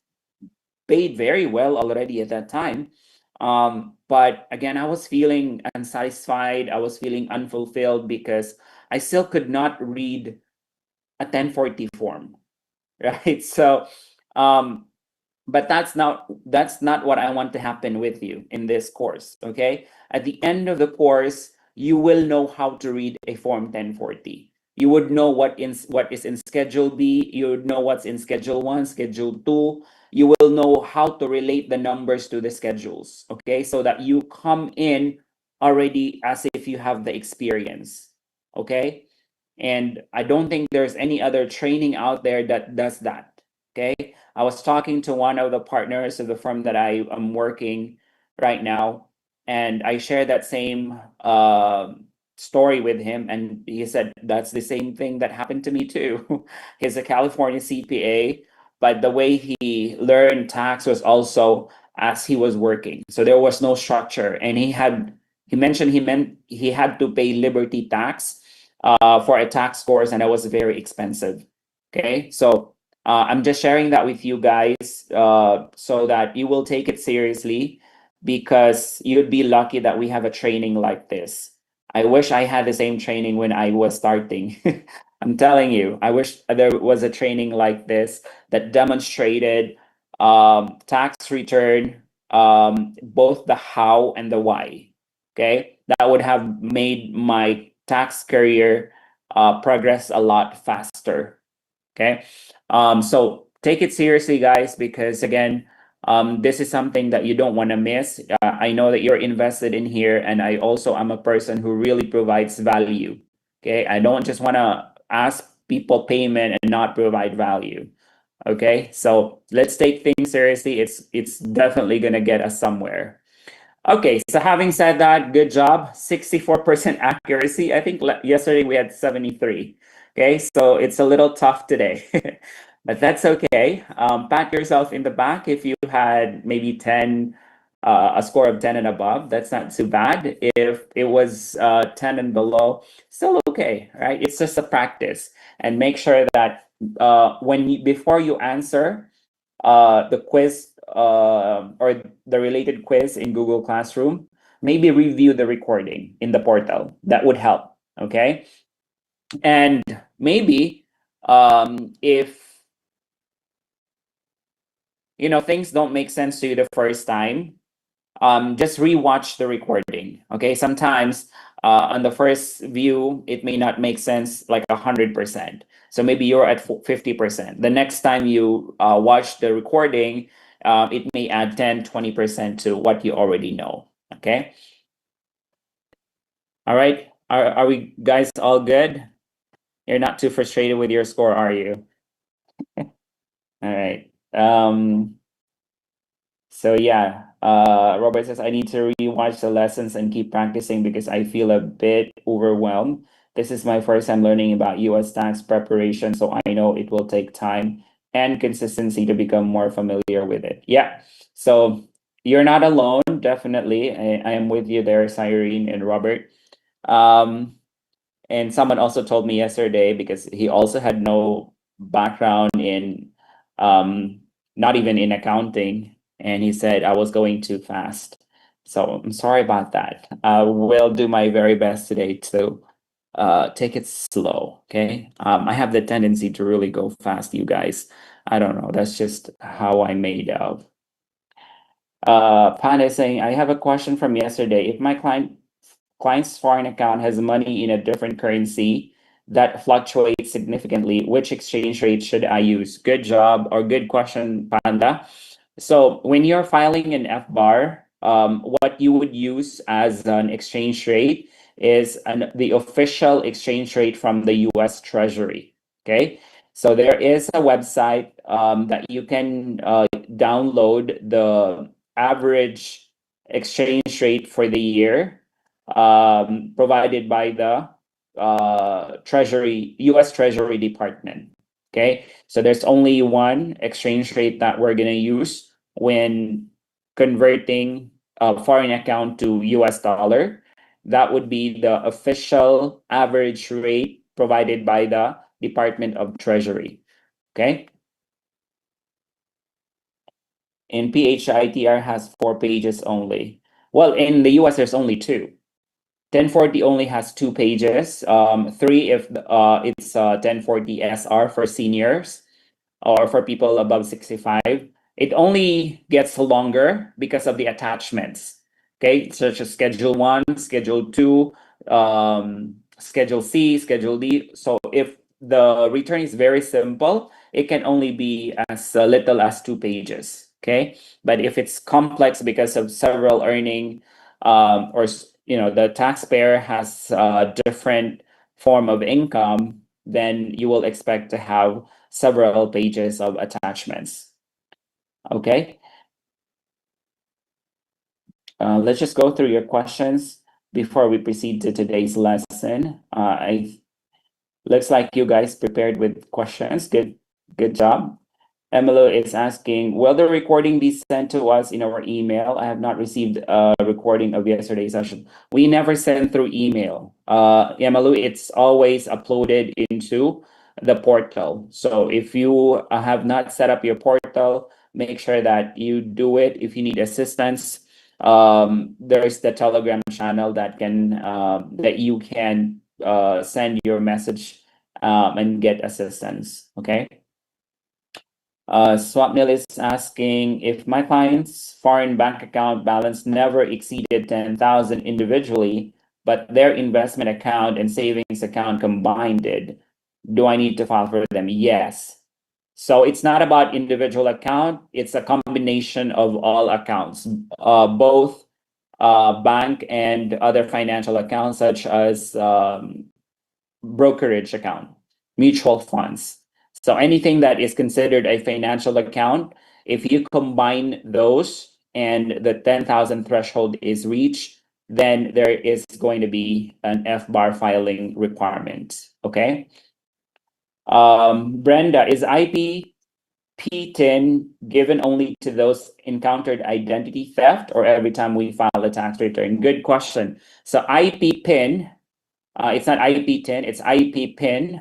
paid very well already at that time. But again, I was feeling unsatisfied. I was feeling unfulfilled because I still could not read a 1040 form. Right. So but that's not what I want to happen with you in this course. Okay, at the end of the course you will know how to read a form 1040. You would know what is in Schedule B, you would know what's in Schedule 1, Schedule 2. You will know how to relate the numbers to the schedules, okay, so that you come in already as if you have the experience. Okay, and I don't think there's any other training out there that does that. Okay, I was talking to one of the partners of the firm that I am working right now, and I shared that same story with him, and he said that's the same thing that happened to me too. He's a California CPA, but the way he learned tax was also as he was working, so there was no structure, and he mentioned he had to pay liberty tax for a tax course, and that was very expensive. Okay, so I'm just sharing that with you guys so that you will take it seriously, because you'd be lucky that we have a training like this. I wish I had the same training when I was starting. I'm telling you, I wish there was a training like this that demonstrated tax return, both the how and the why. Okay, that would have made my tax career progress a lot faster. Okay, so take it seriously, guys, because again, this is something that you don't want to miss. I know that you're invested in here, and I also am a person who really provides value. Okay, I don't just want to ask people payment and not provide value. Okay, so let's take things seriously. It's definitely gonna get us somewhere. Okay, so having said that, good job. 64% accuracy. I think yesterday we had 73. Okay, so it's a little tough today, but that's okay. Pat yourself in the back if you had maybe 10, a score of 10 and above. That's not too bad. If it was 10 and below, still okay, right? It's just a practice, and make sure that before you answer the quiz or the related quiz in Google Classroom, maybe review the recording in the portal. That would help. Okay, and maybe if things don't make sense to you the first time, just rewatch the recording. Okay, sometimes on the first view it may not make sense like 100%, so maybe you're at 50%. The next time you watch the recording, it may add 10-20% to what you already know. Okay, all right, are we guys all good? You're not too frustrated with your score, are you? All right. So yeah, Robert says, I need to rewatch the lessons and keep practicing because I feel a bit overwhelmed. This is my first time learning about US tax preparation, so I know it will take time and consistency to become more familiar with it. Yeah, so you're not alone, definitely. I am with you there, Cyrene and Robert. And someone also told me yesterday, because he also had no background in not even in accounting, and he said I was going too fast. So I'm sorry about that. I will do my very best today to take it slow. Okay, I have the tendency to really go fast, you guys. I don't know, that's just how I'm made of. Pan is saying, I have a question from yesterday. If my client's foreign account has money in a different currency that fluctuates significantly, which exchange rate should I use? Good job, or good question, Panda. So when you're filing an FBAR, what what you would use as an exchange rate is the official exchange rate from the US Treasury. Okay, so there is a website that you can download the average exchange rate for the year provided by the US Treasury Department. Okay, so there's only one exchange rate that we're gonna use when converting a foreign account to US dollar. That would be the official average rate provided by the Department of Treasury. Okay. And PHITR has 4 pages only. Well, in the US, there's only 2. 1040 only has 2 pages. 3 if it's 1040 SR for seniors or for people above 65. It only gets longer because of the attachments. Okay, such as Schedule 1, Schedule 2, Schedule C, Schedule D. So if the return is very simple, it can only be as little as 2 pages. Okay, but if it's complex because of several earning or the taxpayer has a different form of income, then you will expect to have several pages of attachments. Okay. Let's just go through your questions before we proceed to today's lesson. Looks like you guys prepared with questions. Good job. Emily is asking, will the recording be sent to us in our email? I have not received a recording of yesterday's session. We never send through email. Emily, it's always uploaded into the portal. So if you have not set up your portal, make sure that you do it. If you need assistance, there's the Telegram channel that you can send your message and get assistance. Okay. Swapnil is asking, if my client's foreign bank account balance never exceeded 10,000 individually, but their investment account and savings account combined did, do I need to file for them? Yes. So it's not about individual account, it's a combination of all accounts, both bank and other financial accounts such as brokerage account, mutual funds. So anything that is considered a financial account, if you combine those and the 10,000 threshold is reached, then there is going to be an FBAR filing requirement. Okay. Brenda, is IPP10 given only to those encountered identity theft or every time we file a tax return? Good question. So IP PIN, it's not IP10, it's IP PIN.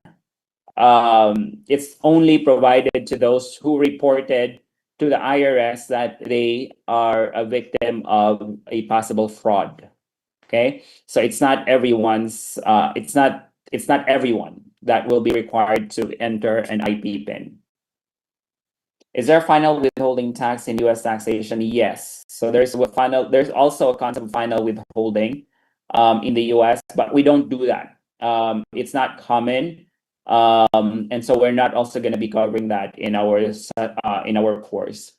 It's only provided to those who reported to the IRS that they are a victim of a possible fraud. Okay, so it's not everyone's. It's not everyone that will be required to enter an IP PIN. Is there final withholding tax in U.S. taxation? Yes. So there's also a concept of final withholding in the U.S., but we don't do that. It's not common. And so we're not also going to be covering that in our course.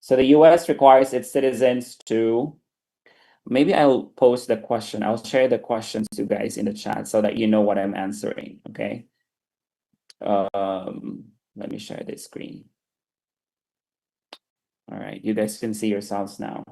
So the US requires its citizens to, maybe I'll post the question. I'll share the questions to you guys in the chat so that you know what I'm answering. Okay. Let me share this screen. All right, you guys can see yourselves now.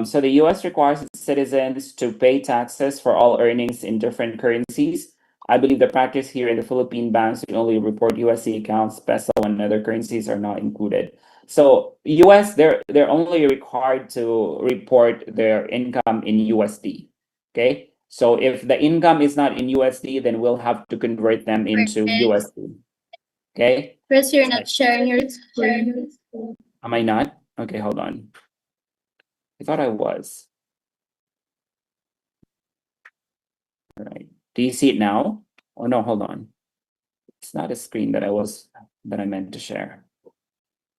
So the US requires its citizens to pay taxes for all earnings in different currencies. I believe the practice here in the Philippine banks will only report USD accounts, peso, and other currencies are not included. So US, they're only required to report their income in USD. Okay. So if the income is not in USD, then we'll have to convert them into USD. Okay. Chris, you're not sharing your screen. Am I not? Okay, hold on. I thought I was. All right. Do you see it now? Oh no, hold on. It's not a screen that I meant to share.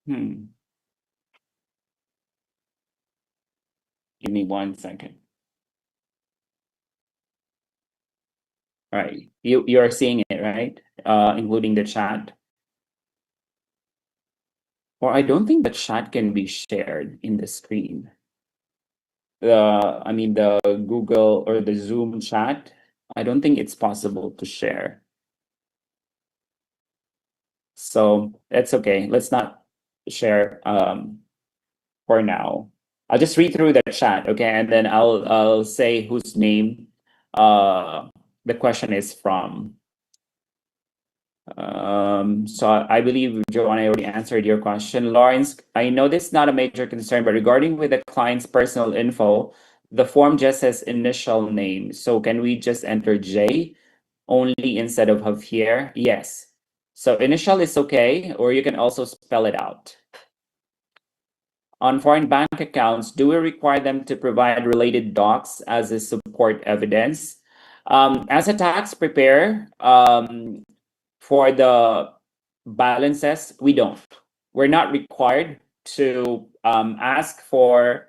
Give me 1 second. All right. You are seeing it, right? Including the chat. Or I don't think the chat can be shared in the screen. I mean, the Google or the Zoom chat, I don't think it's possible to share. So that's okay. Let's not share for now. I'll just read through the chat, okay, and then I'll say whose name the question is from. So I believe Joanna already answered your question. Lawrence, I know this is not a major concern, but regarding with the client's personal info, the form just says initial name. So can we just enter J only instead of Javier? Yes. So initial is okay, or you can also spell it out. On foreign bank accounts, do we require them to provide related docs as a support evidence? As a tax preparer, for the balances, we don't. We're not required to ask for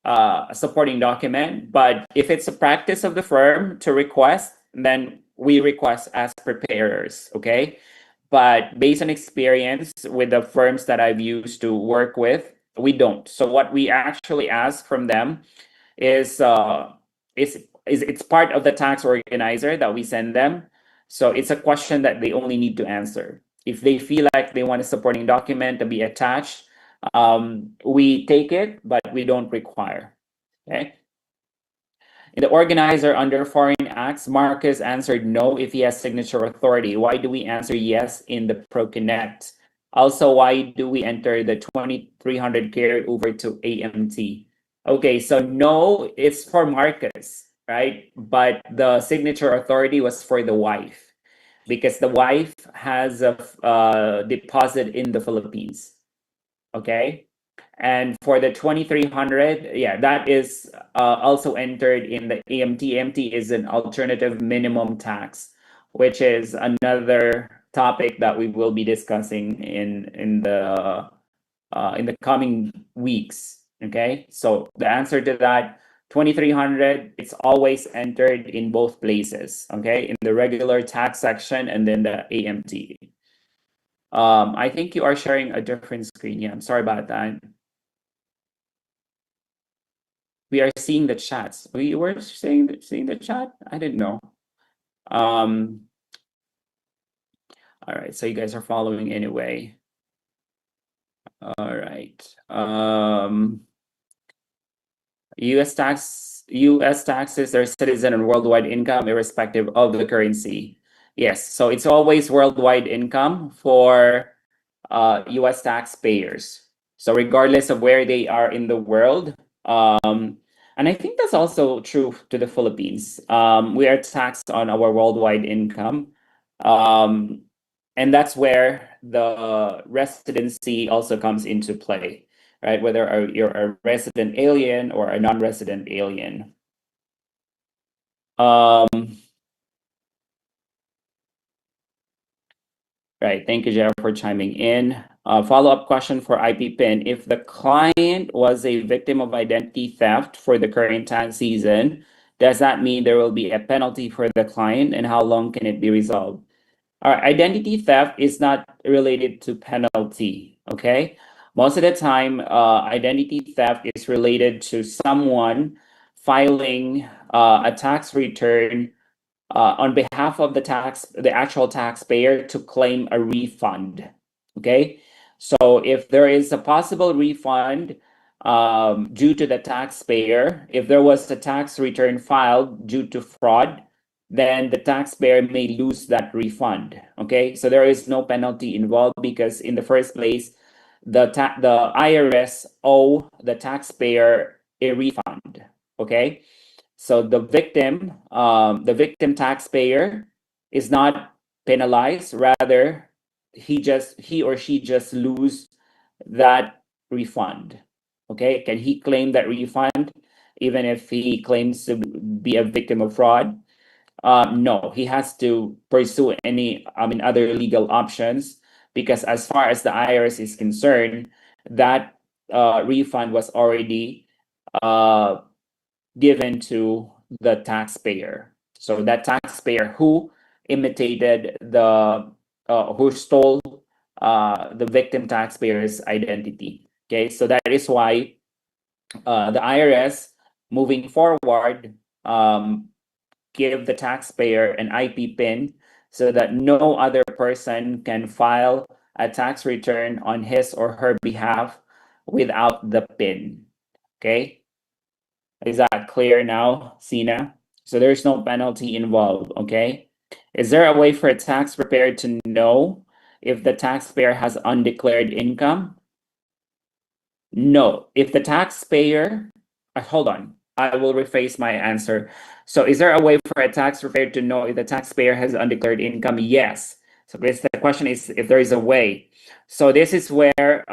a supporting document, but if it's a practice of the firm to request, then we request as preparers, okay? But based on experience with the firms that I've used to work with, we don't. So what we actually ask from them is it's part of the tax organizer that we send them. So it's a question that they only need to answer. If they feel like they want a supporting document to be attached, we take it, but we don't require. Okay. In the organizer under foreign acts, Marcus answered no if he has signature authority. Why do we answer yes in the ProConnect? Also, why do we enter the 2300 carried over to AMT? Okay, so no, it's for Marcus, right? But the signature authority was for the wife because the wife has a deposit in the Philippines. Okay. And for the 2300, yeah, that is also entered in the AMT. AMT is an alternative minimum tax, which is another topic that we will be discussing in the coming weeks. Okay, so the answer to that 2300, it's always entered in both places. Okay, in the regular tax section and then the AMT. I think you are sharing a different screen. Yeah, I'm sorry about that. We are seeing the chats. We were seeing the chat. I didn't know. All right, so you guys are following anyway. All right. U.S. taxes are citizen and worldwide income irrespective of the currency. Yes, so it's always worldwide income for U.S. taxpayers. So regardless of where they are in the world, and I think that's also true to the Philippines. We are taxed on our worldwide income. And that's where the residency also comes into play, right? Whether you're a resident alien or a non-resident alien. Right. Thank you, Jeff, for chiming in. Follow-up question for IP PIN. If the client was a victim of identity theft for the current tax season, does that mean there will be a penalty for the client, and how long can it be resolved? All right, identity theft is not related to penalty, okay? Most of the time, identity theft is related to someone filing a tax return on behalf of the actual taxpayer to claim a refund. Okay, so if there is a possible refund due to the taxpayer, if there was a tax return filed due to fraud, then the taxpayer may lose that refund. Okay, so there is no penalty involved because in the first place, the IRS owe the taxpayer a refund. Okay. So the victim taxpayer is not penalized. Rather, he or she just lose that refund. Okay, can he claim that refund even if he claims to be a victim of fraud? No, he has to pursue other legal options because as far as the IRS is concerned, that refund was already given to the taxpayer. So that taxpayer who imitated who stole the victim taxpayer's identity. Okay, so that is why the IRS moving forward give the taxpayer an IP PIN so that no other person can file a tax return on his or her behalf without the PIN. Okay, is that clear now, Sina? So there's no penalty involved. Okay, is there a way for a tax preparer to know if the taxpayer has undeclared income? No. If the taxpayer, hold on, I will rephrase my answer. So, is there a way for a tax preparer to know if the taxpayer has undeclared income? Yes. So, the question is if there is a way. So, this is where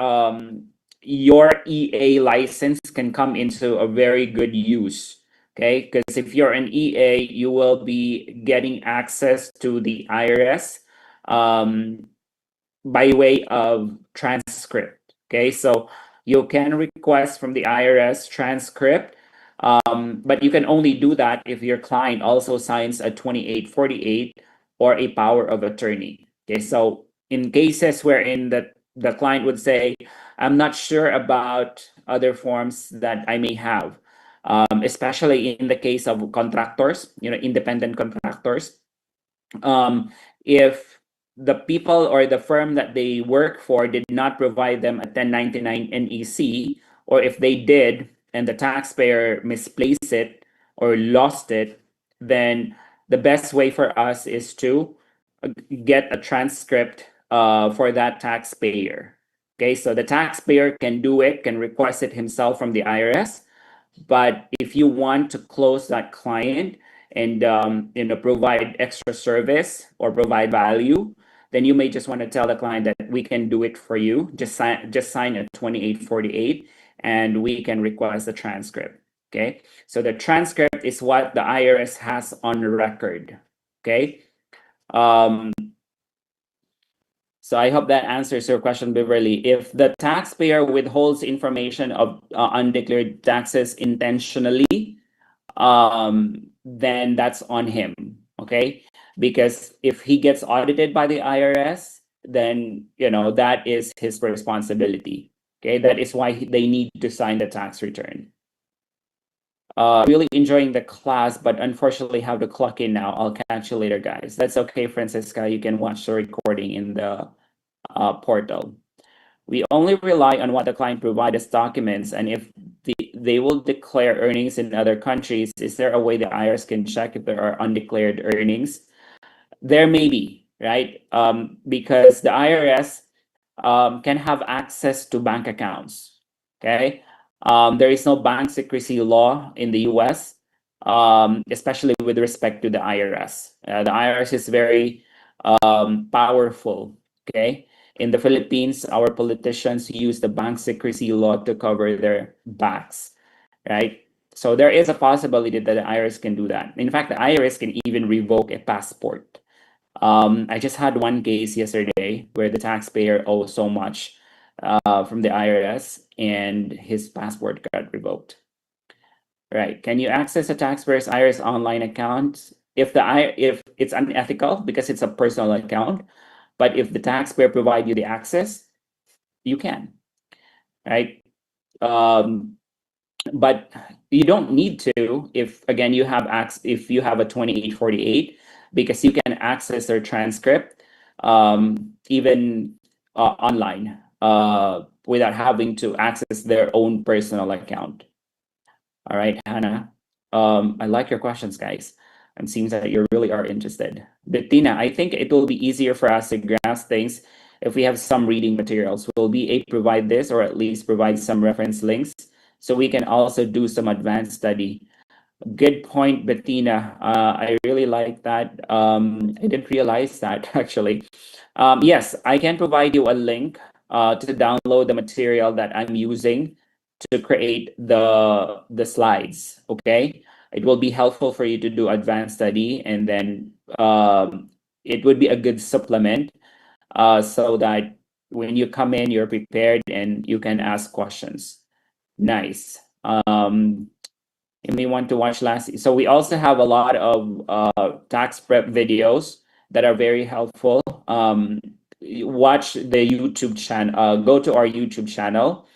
your EA license can come into a very good use. Okay, because if you're an EA, you will be getting access to the IRS by way of transcript. Okay, so you can request from the IRS transcript, but you can only do that if your client also signs a 2848 or a power of attorney. Okay, so in cases wherein the client would say, I'm not sure about other forms that I may have, especially in the case of contractors, independent contractors. If the people or the firm that they work for did not provide them a 1099 NEC, or if they did and the taxpayer misplaced it or lost it, then the best way for us is to get a transcript for that taxpayer. Okay, so the taxpayer can do it, can request it himself from the IRS. But if you want to close that client and provide extra service or provide value, then you may just want to tell the client that we can do it for you. Just sign a 2848 and we can request a transcript. Okay, so the transcript is what the IRS has on record. Okay, so I hope that answers your question, Beverly. If the taxpayer withholds information of undeclared taxes intentionally, then that's on him. Okay, because if he gets audited by the IRS, then that is his responsibility. Okay, that is why they need to sign the tax return. Really enjoying the class, but unfortunately have to clock in now. I'll catch you later, guys. That's okay, Francisca. You can watch the recording in the portal. We only rely on what the client provides as documents, and if they will declare earnings in other countries, is there a way the IRS can check if there are undeclared earnings? There may be, right? Because the IRS can have access to bank accounts. Okay, there is no bank secrecy law in the US, especially with respect to the IRS. The IRS is very powerful. Okay, in the Philippines, our politicians use the bank secrecy law to cover their backs, right? So there is a possibility that the IRS can do that. In fact, the IRS can even revoke a passport. I just had one case yesterday where the taxpayer owed so much from the IRS and his passport got revoked. Right? Can you access a taxpayer's IRS online account if it's unethical because it's a personal account? But if the taxpayer provide you the access, you can, right? But you don't need to if again you have if you have a 2848 because you can access their transcript even online without having to access their own personal account. All right, Hannah. I like your questions, guys. It seems that you really are interested. Bettina, I think it will be easier for us to grasp things if we have some reading materials. We'll be able to provide this or at least provide some reference links so we can also do some advanced study. Good point, Bettina. I really like that. I didn't realize that actually. Yes, I can provide you a link to download the material that I'm using to create the slides. Okay, it will be helpful for you to do advanced study, and then it would be a good supplement so that when you come in, you're prepared and you can ask questions. Nice. You may want to watch last. So we also have a lot of tax prep videos that are very helpful. watch the YouTube channel. Go to our YouTube channel.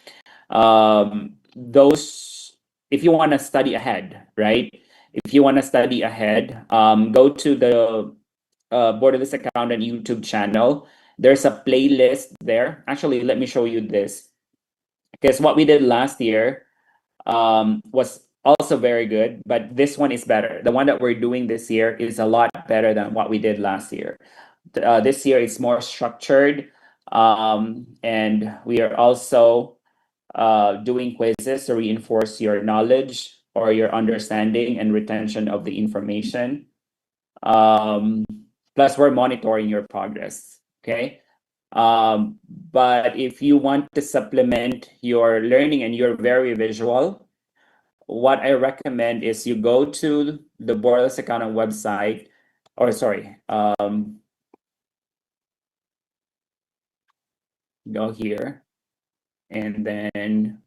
Those, if you want to study ahead, right? If you want to study ahead, go to the Borderless Accountant YouTube channel. There's a playlist there. Actually, let me show you this, because what we did last year was also very good, but this one is better. The one that we're doing this year is a lot better than what we did last year. This year it's more structured, and we are also doing quizzes to reinforce your knowledge or your understanding and retention of the information. Plus, we're monitoring your progress. Okay. But if you want to supplement your learning and you're very visual, what I recommend is you go to the Borderless Accountant website, or sorry, go here, and then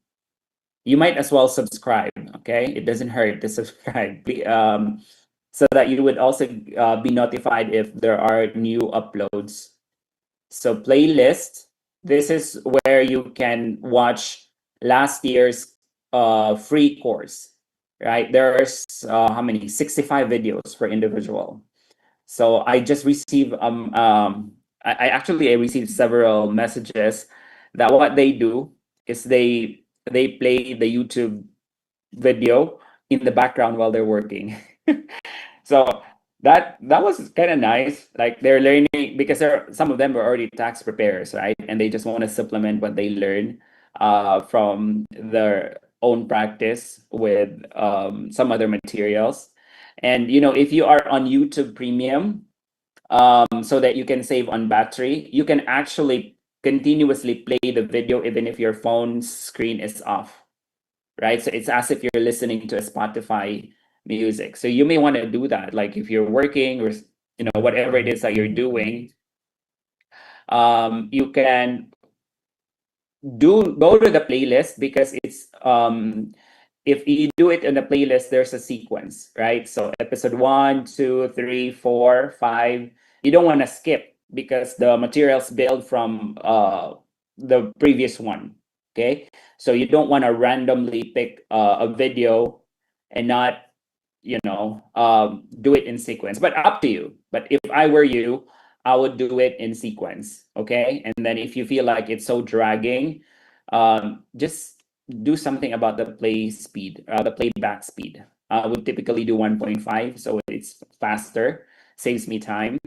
you might as well subscribe. Okay, it doesn't hurt to subscribe, so that you would also be notified if there are new uploads. So playlist, this is where you can watch last year's free course, right? There's how many? 65 videos per individual. So I just received I received several messages that what they do is they play the YouTube video in the background while they're working. So that was kind of nice. Like they're learning because some of them are already tax preparers, right? And they just want to supplement what they learn from their own practice with some other materials. And if you are on YouTube Premium, so that you can save on battery, you can actually continuously play the video even if your phone's screen is off, right? So it's as if you're listening to a Spotify music. So you may want to do that, like if you're working or whatever it is that you're doing, you can go to the playlist, because it's if you do it in the playlist, there's a sequence, right? So episode 1, 2, 3, 4, 5. You don't want to skip because the materials build from the previous one. Okay, so you don't want to randomly pick a video and not do it in sequence, but up to you. But if I were you, I would do it in sequence. Okay, and then if you feel like it's so dragging, just do something about the playback speed. I would typically do 1.5, so it's faster, saves me time.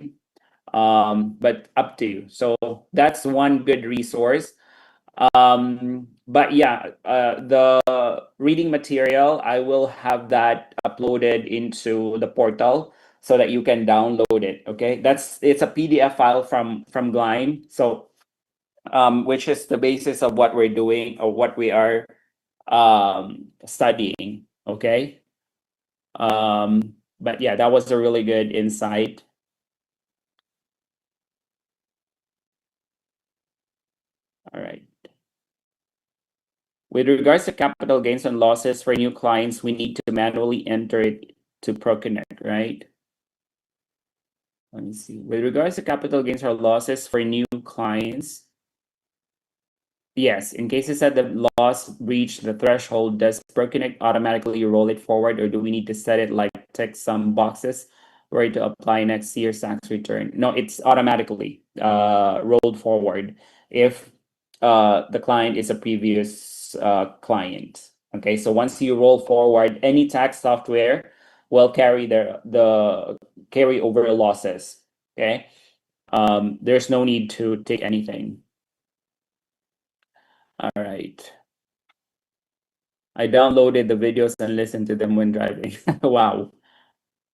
But up to you. So that's one good resource. But yeah, the reading material, I will have that uploaded into the portal so that you can download it. Okay, it's a PDF file from Glime. So which is the basis of what we're doing or what we are studying. Okay. But yeah, that was a really good insight. All right. With regards to capital gains and losses for new clients, we need to manually enter it to ProConnect, right? Let me see. With regards to capital gains or losses for new clients, yes, in cases that the loss reached the threshold, does ProConnect automatically roll it forward, or do we need to set it like tick some boxes where to apply next year's tax return? No, it's automatically rolled forward if the client is a previous client. Okay, so once you roll forward, any tax software will carry the carry over losses. Okay, there's no need to take anything. All right. I downloaded the videos and listened to them when driving. Wow.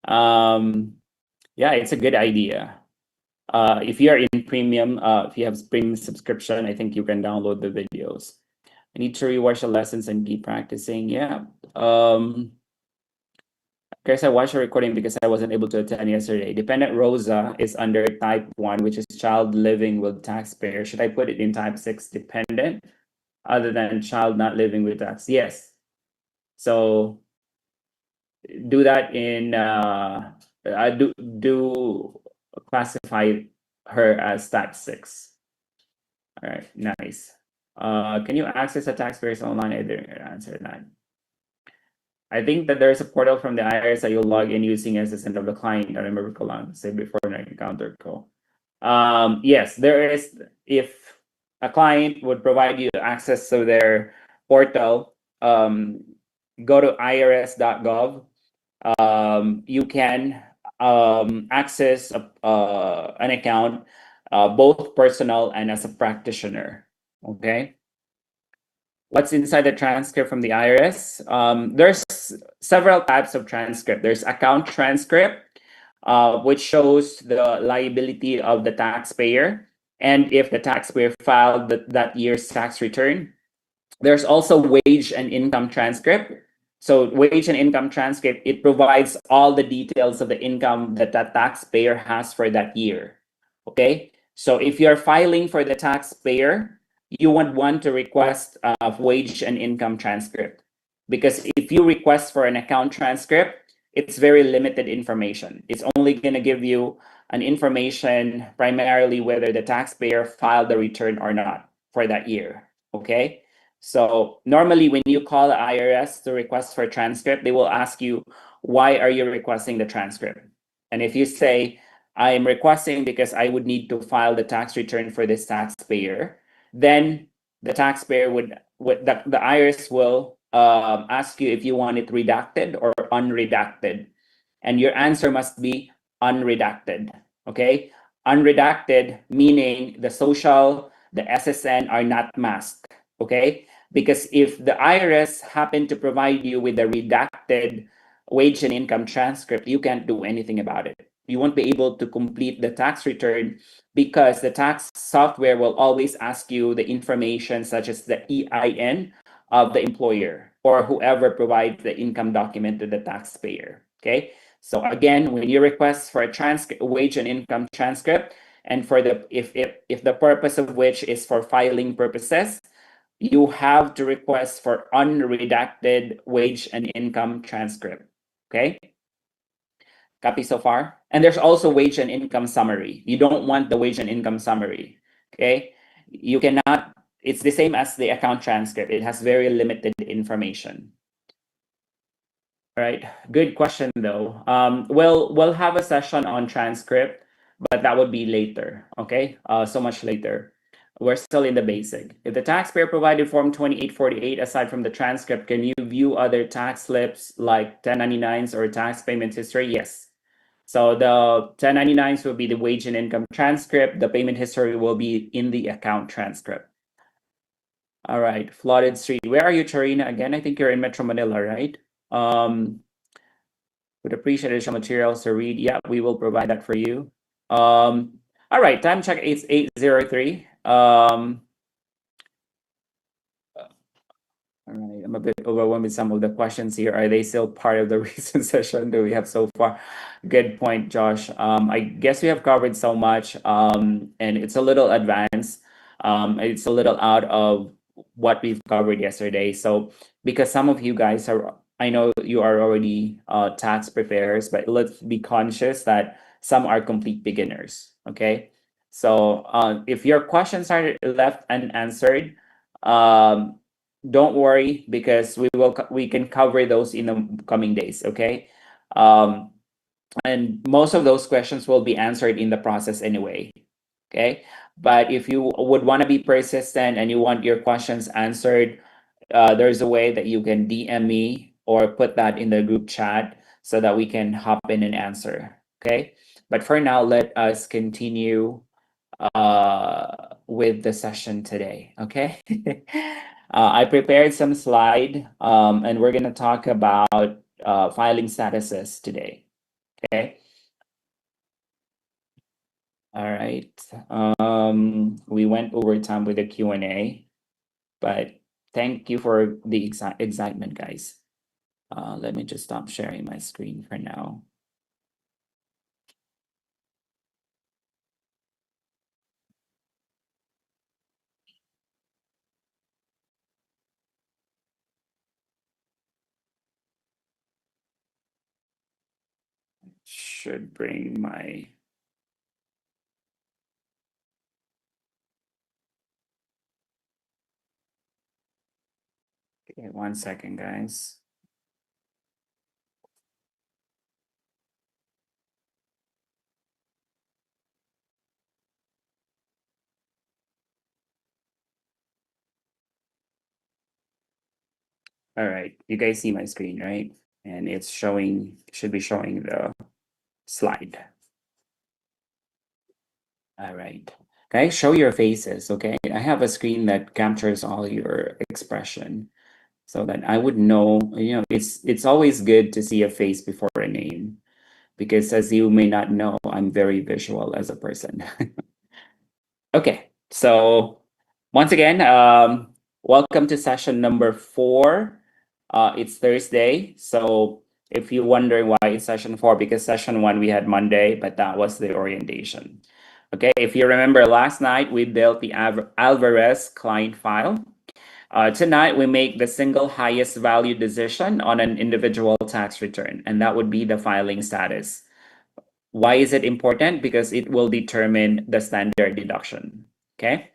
Yeah, it's a good idea. If you're in premium, if you have premium subscription, I think you can download the videos. I need to rewatch the lessons and keep practicing. Yeah. Guys, I watched a recording because I wasn't able to attend yesterday. Dependent Rosa is under type 1, which is child living with taxpayer. Should I put it in type 6 dependent other than child not living with tax? Yes. So do that in do classify her as type 6. All right, nice. Can you access a taxpayers online? I didn't answer that. I think that there's a portal from the IRS that you'll log in using assistant of the client. I remember Kalang say before I encountered call. Yes, there is. If a client would provide you access to their portal, go to irs.gov. You can access an account, both personal and as a practitioner. Okay. What's inside the transcript from the IRS? There's several types of transcript. There's account transcript, which shows the liability of the taxpayer and if the taxpayer filed that year's tax return. There's also wage and income transcript. So wage and income transcript, it provides all the details of the income that that taxpayer has for that year. Okay. So if you're filing for the taxpayer, you would want to request a wage and income transcript. Because if you request for an account transcript, it's very limited information. It's only going to give you an information primarily whether the taxpayer filed the return or not for that year. Okay. So normally when you call the IRS to request for a transcript, they will ask you, why are you requesting the transcript? And if you say, I'm requesting because I would need to file the tax return for this taxpayer, then the taxpayer the IRS will ask you if you want it redacted or unredacted. And your answer must be unredacted. Okay? Unredacted meaning the social, the SSN are not masked. Okay? Because if the IRS happen to provide you with a redacted wage and income transcript, you can't do anything about it. You won't be able to complete the tax return because the tax software will always ask you the information such as the EIN of the employer or whoever provides the income document to the taxpayer. Okay. So again, when you request for a wage and income transcript, and for the if the purpose of which is for filing purposes, you have to request for unredacted wage and income transcript. Okay. Copy so far? And there's also wage and income summary. You don't want the wage and income summary. Okay. You cannot, it's the same as the account transcript. It has very limited information. All right. Good question though. We'll have a session on transcript, but that would be later. Okay. So much later. We're still in the basic. If the taxpayer provided Form 2848, aside from the transcript, can you view other tax slips like 1099s or tax payment history? Yes. So the 1099s will be the wage and income transcript. The payment history will be in the account transcript. All right, Flooded Street. Where are you, Charina? Again, I think you're in Metro Manila, right? Would appreciate additional materials to read. Yeah, we will provide that for you. All right, time check 803. All right, I'm a bit overwhelmed with some of the questions here. Are they still part of the recent session that we have so far? Good point, Josh. I guess we have covered so much, and it's a little advanced. It's a little out of what we've covered yesterday. So, because some of you guys are, I know you are already tax preparers, but let's be conscious that some are complete beginners. Okay, so if your questions are left unanswered, don't worry because we can cover those in the coming days. Okay. And most of those questions will be answered in the process anyway. Okay. But if you would want to be persistent and you want your questions answered, there's a way that you can DM me or put that in the group chat so that we can hop in and answer. Okay. But for now, let us continue with the session today. Okay. I prepared some slide and we're going to talk about filing statuses today. Okay. All right. We went over time with the Q&A, but thank you for the excitement, guys. Let me just stop sharing my screen for now. Should bring my Okay, 1 second, guys. All right, you guys see my screen, right? And it's showing, should be showing the slide. All right. Guys, show your faces, okay? I have a screen that captures all your expression so that I would know, it's always good to see a face before a name because as you may not know, I'm very visual as a person. Okay, so once again, welcome to session number 4. It's Thursday, so if you're wondering why it's session 4, because session 1 we had Monday, but that was the orientation. Okay, if you remember last night, we built the Alvarez client file. Tonight, we make the single highest value decision on an individual tax return, and that would be the filing status. Why is it important? Because it will determine the standard deduction. Okay.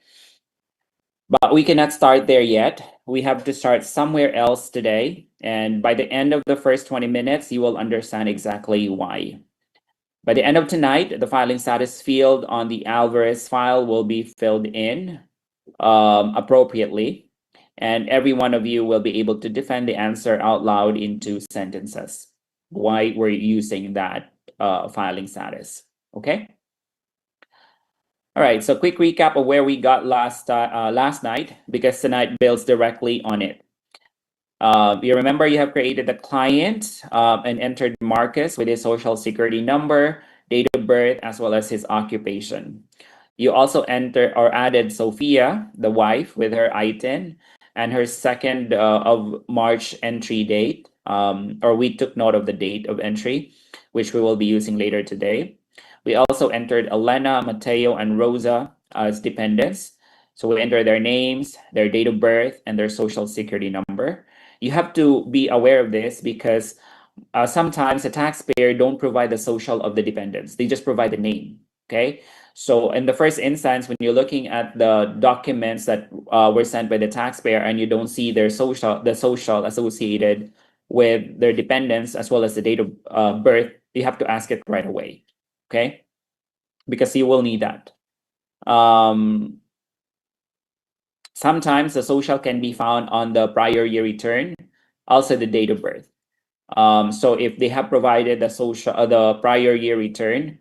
But we cannot start there yet. We have to start somewhere else today. And by the end of the first 20 minutes, you will understand exactly why. By the end of tonight, the filing status field on the Alvarez file will be filled in appropriately. And every one of you will be able to defend the answer out loud in 2 sentences. Why we're using that filing status. Okay? All right, so quick recap of where we got last night, because tonight builds directly on it. You remember you have created the client and entered Marcus with his social security number, date of birth, as well as his occupation. You also entered or added Sophia, the wife, with her ITIN and her 2nd of March entry date, or we took note of the date of entry, which we will be using later today. We also entered Elena, Mateo, and Rosa as dependents. So we enter their names, their date of birth, and their social security number. You have to be aware of this because sometimes the taxpayer don't provide the social of the dependents. They just provide the name, okay? So in the first instance, when you're looking at the documents that were sent by the taxpayer and you don't see their the social associated with their dependents as well as the date of birth, you have to ask it right away, okay? Because you will need that. Sometimes the social can be found on the prior year return, also the date of birth. So if they have provided the social, the prior year return,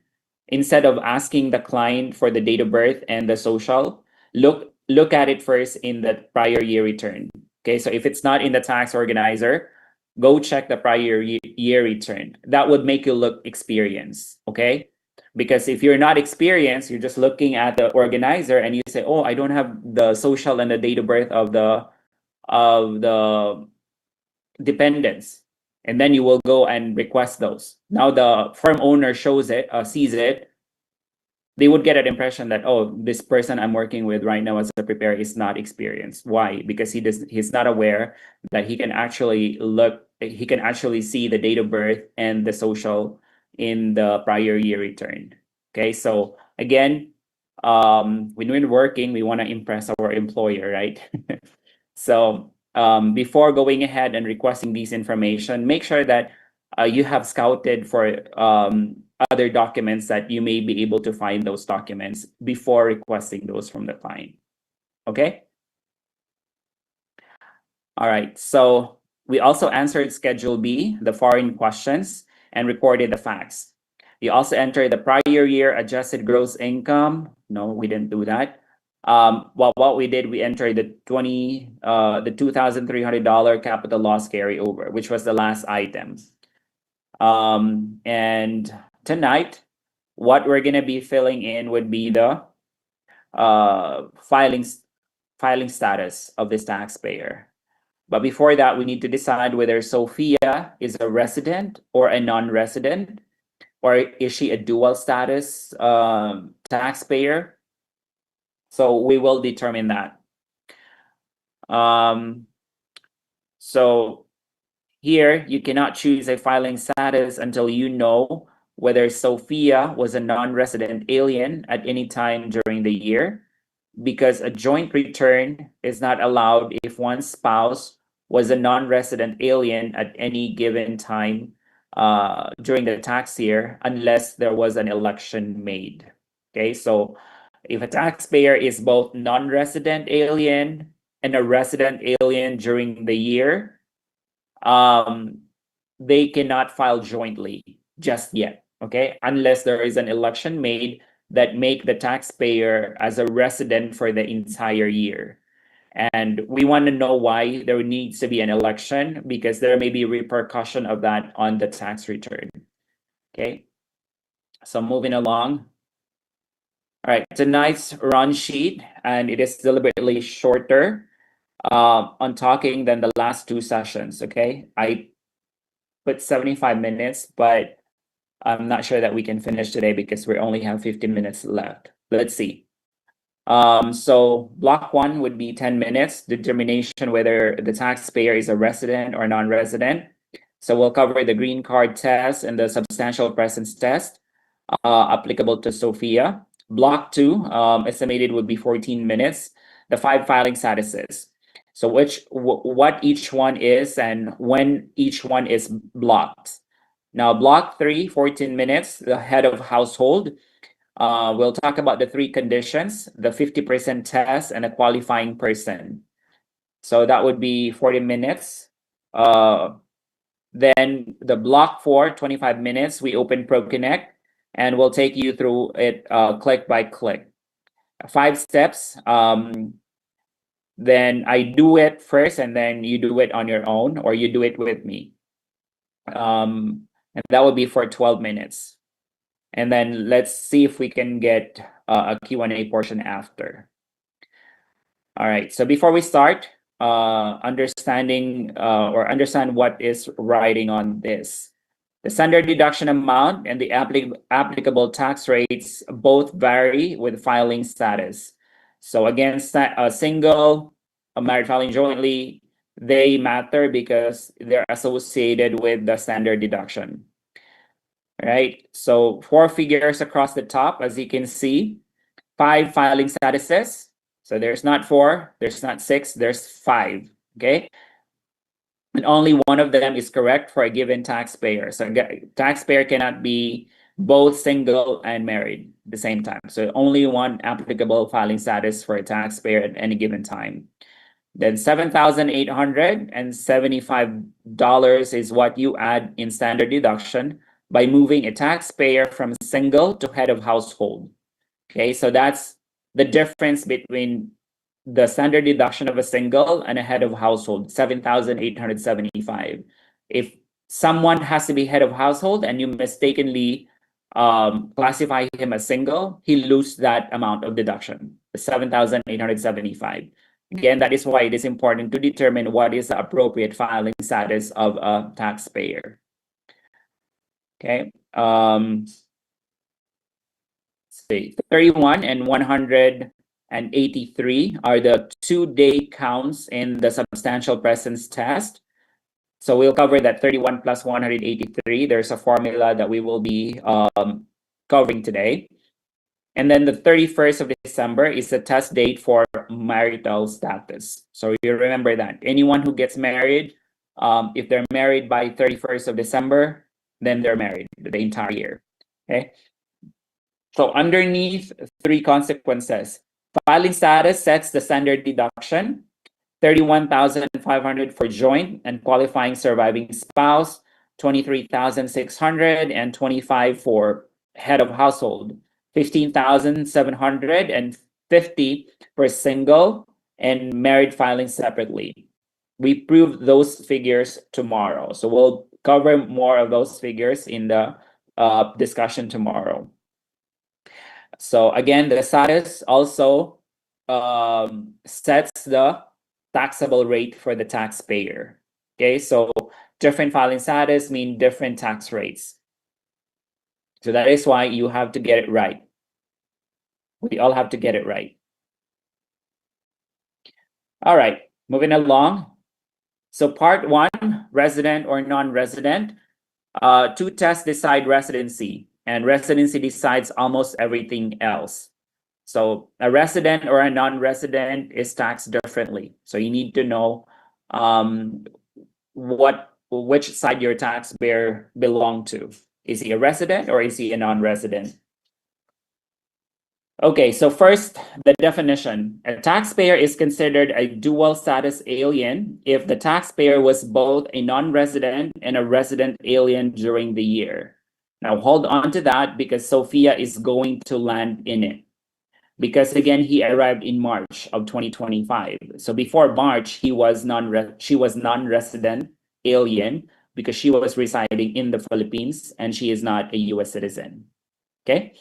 instead of asking the client for the date of birth and the social, look at it first in the prior year return. Okay, so if it's not in the tax organizer, go check the prior year return. That would make you look experienced. Okay, because if you're not experienced, you're just looking at the organizer and you say, "Oh, I don't have the social and the date of birth of the dependents," and then you will go and request those. Now the firm owner sees it, they would get an impression that, oh, this person I'm working with right now as a preparer is not experienced. Why? Because he's not aware that he can actually see the date of birth and the social in the prior year return. Okay, so again, when we're working, we want to impress our employer, right? So before going ahead and requesting these information, make sure that you have scouted for other documents that you may be able to find those documents before requesting those from the client. Okay? All right, so we also answered Schedule B, the foreign questions, and recorded the facts. You also entered the prior year adjusted gross income. No, we didn't do that. What we did, we entered the $2,300 capital loss carryover, which was the last item. And tonight, what we're gonna be filling in would be the filing status of this taxpayer. But before that, we need to decide whether Sophia is a resident or a non-resident, or is she a dual status taxpayer? So we will determine that. So here, you cannot choose a filing status until you know whether Sophia was a non-resident alien at any time during the year, because a joint return is not allowed if one spouse was a non-resident alien at any given time during the tax year, unless there was an election made. Okay, so if a taxpayer is both non-resident alien and a resident alien during the year, they cannot file jointly just yet, okay? Unless there is an election made that make the taxpayer as a resident for the entire year. And we want to know why there needs to be an election, because there may be repercussion of that on the tax return. Okay, so moving along. All right, tonight's run sheet, and it is deliberately shorter on talking than the last two sessions. Okay, I put 75 minutes, but I'm not sure that we can finish today because we only have 15 minutes left. Let's see. So block one would be 10 minutes, determination whether the taxpayer is a resident or non-resident. So we'll cover the green card test and the substantial presence test applicable to Sophia. Block two, estimated would be 14 minutes, the 5 filing statuses. So what each one is and when each one is blocked. Now block three, 14 minutes, the head of household. We'll talk about the 3 conditions, the 50% test, and a qualifying person. So that would be 40 minutes. Then the block 4, 25 minutes, we open ProConnect, and we'll take you through it click by click. 5 steps. Then I do it first, and then you do it on your own, or you do it with me. And that would be for 12 minutes. And then let's see if we can get a Q&A portion after. All right, so before we start, understand what is writing on this. The standard deduction amount and the applicable tax rates both vary with filing status. So again, a single, a married filing jointly, they matter because they're associated with the standard deduction. All right, so 4 figures across the top, as you can see, 5 filing statuses. So there's not 4, there's not 6, there's 5, okay? And only one of them is correct for a given taxpayer. So taxpayer cannot be both single and married at the same time. So only one applicable filing status for a taxpayer at any given time. Then $7,875 is what you add in standard deduction by moving a taxpayer from single to head of household. Okay, so that's the difference between the standard deduction of a single and a head of household, $7,875. If someone has to be head of household and you mistakenly classify him as single, he loses that amount of deduction, the $7,875. Again, that is why it is important to determine what is the appropriate filing status of a taxpayer. Okay. See, 31 and 183 are the 2-day counts in the substantial presence test. So we'll cover that 31 plus 183. There's a formula that we will be covering today. And then the 31st of December is the test date for marital status. So you remember that anyone who gets married, if they're married by 31st of December, then they're married the entire year. Okay. So underneath, 3 consequences. Filing status sets the standard deduction, $31,500 for joint and qualifying surviving spouse, $23,625 for head of household, $15,750 for single and married filing separately. We prove those figures tomorrow. So we'll cover more of those figures in the discussion tomorrow. So again, the status also sets the taxable rate for the taxpayer. Okay, so different filing status mean different tax rates. So that is why you have to get it right. We all have to get it right. All right, moving along. So part 1, resident or non-resident. 2 tests decide residency, and residency decides almost everything else. So a resident or a non-resident is taxed differently. So you need to know which side your taxpayer belong to. Is he a resident or is he a non-resident? Okay, so first, the definition. A taxpayer is considered a dual status alien if the taxpayer was both a non-resident and a resident alien during the year. Now, hold on to that because Sophia is going to land in it. Because again, he arrived in March of 2025. So before March, she was non-resident alien because she was residing in the Philippines and she is not a US citizen. Okay?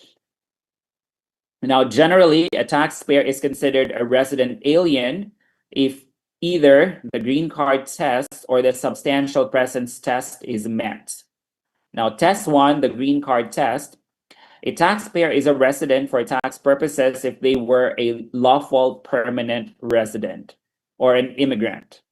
Now, generally, a taxpayer is considered a resident alien if either the green card test or the substantial presence test is met. Now, test one, the green card test, a taxpayer is a resident for tax purposes if they were a lawful permanent resident or an immigrant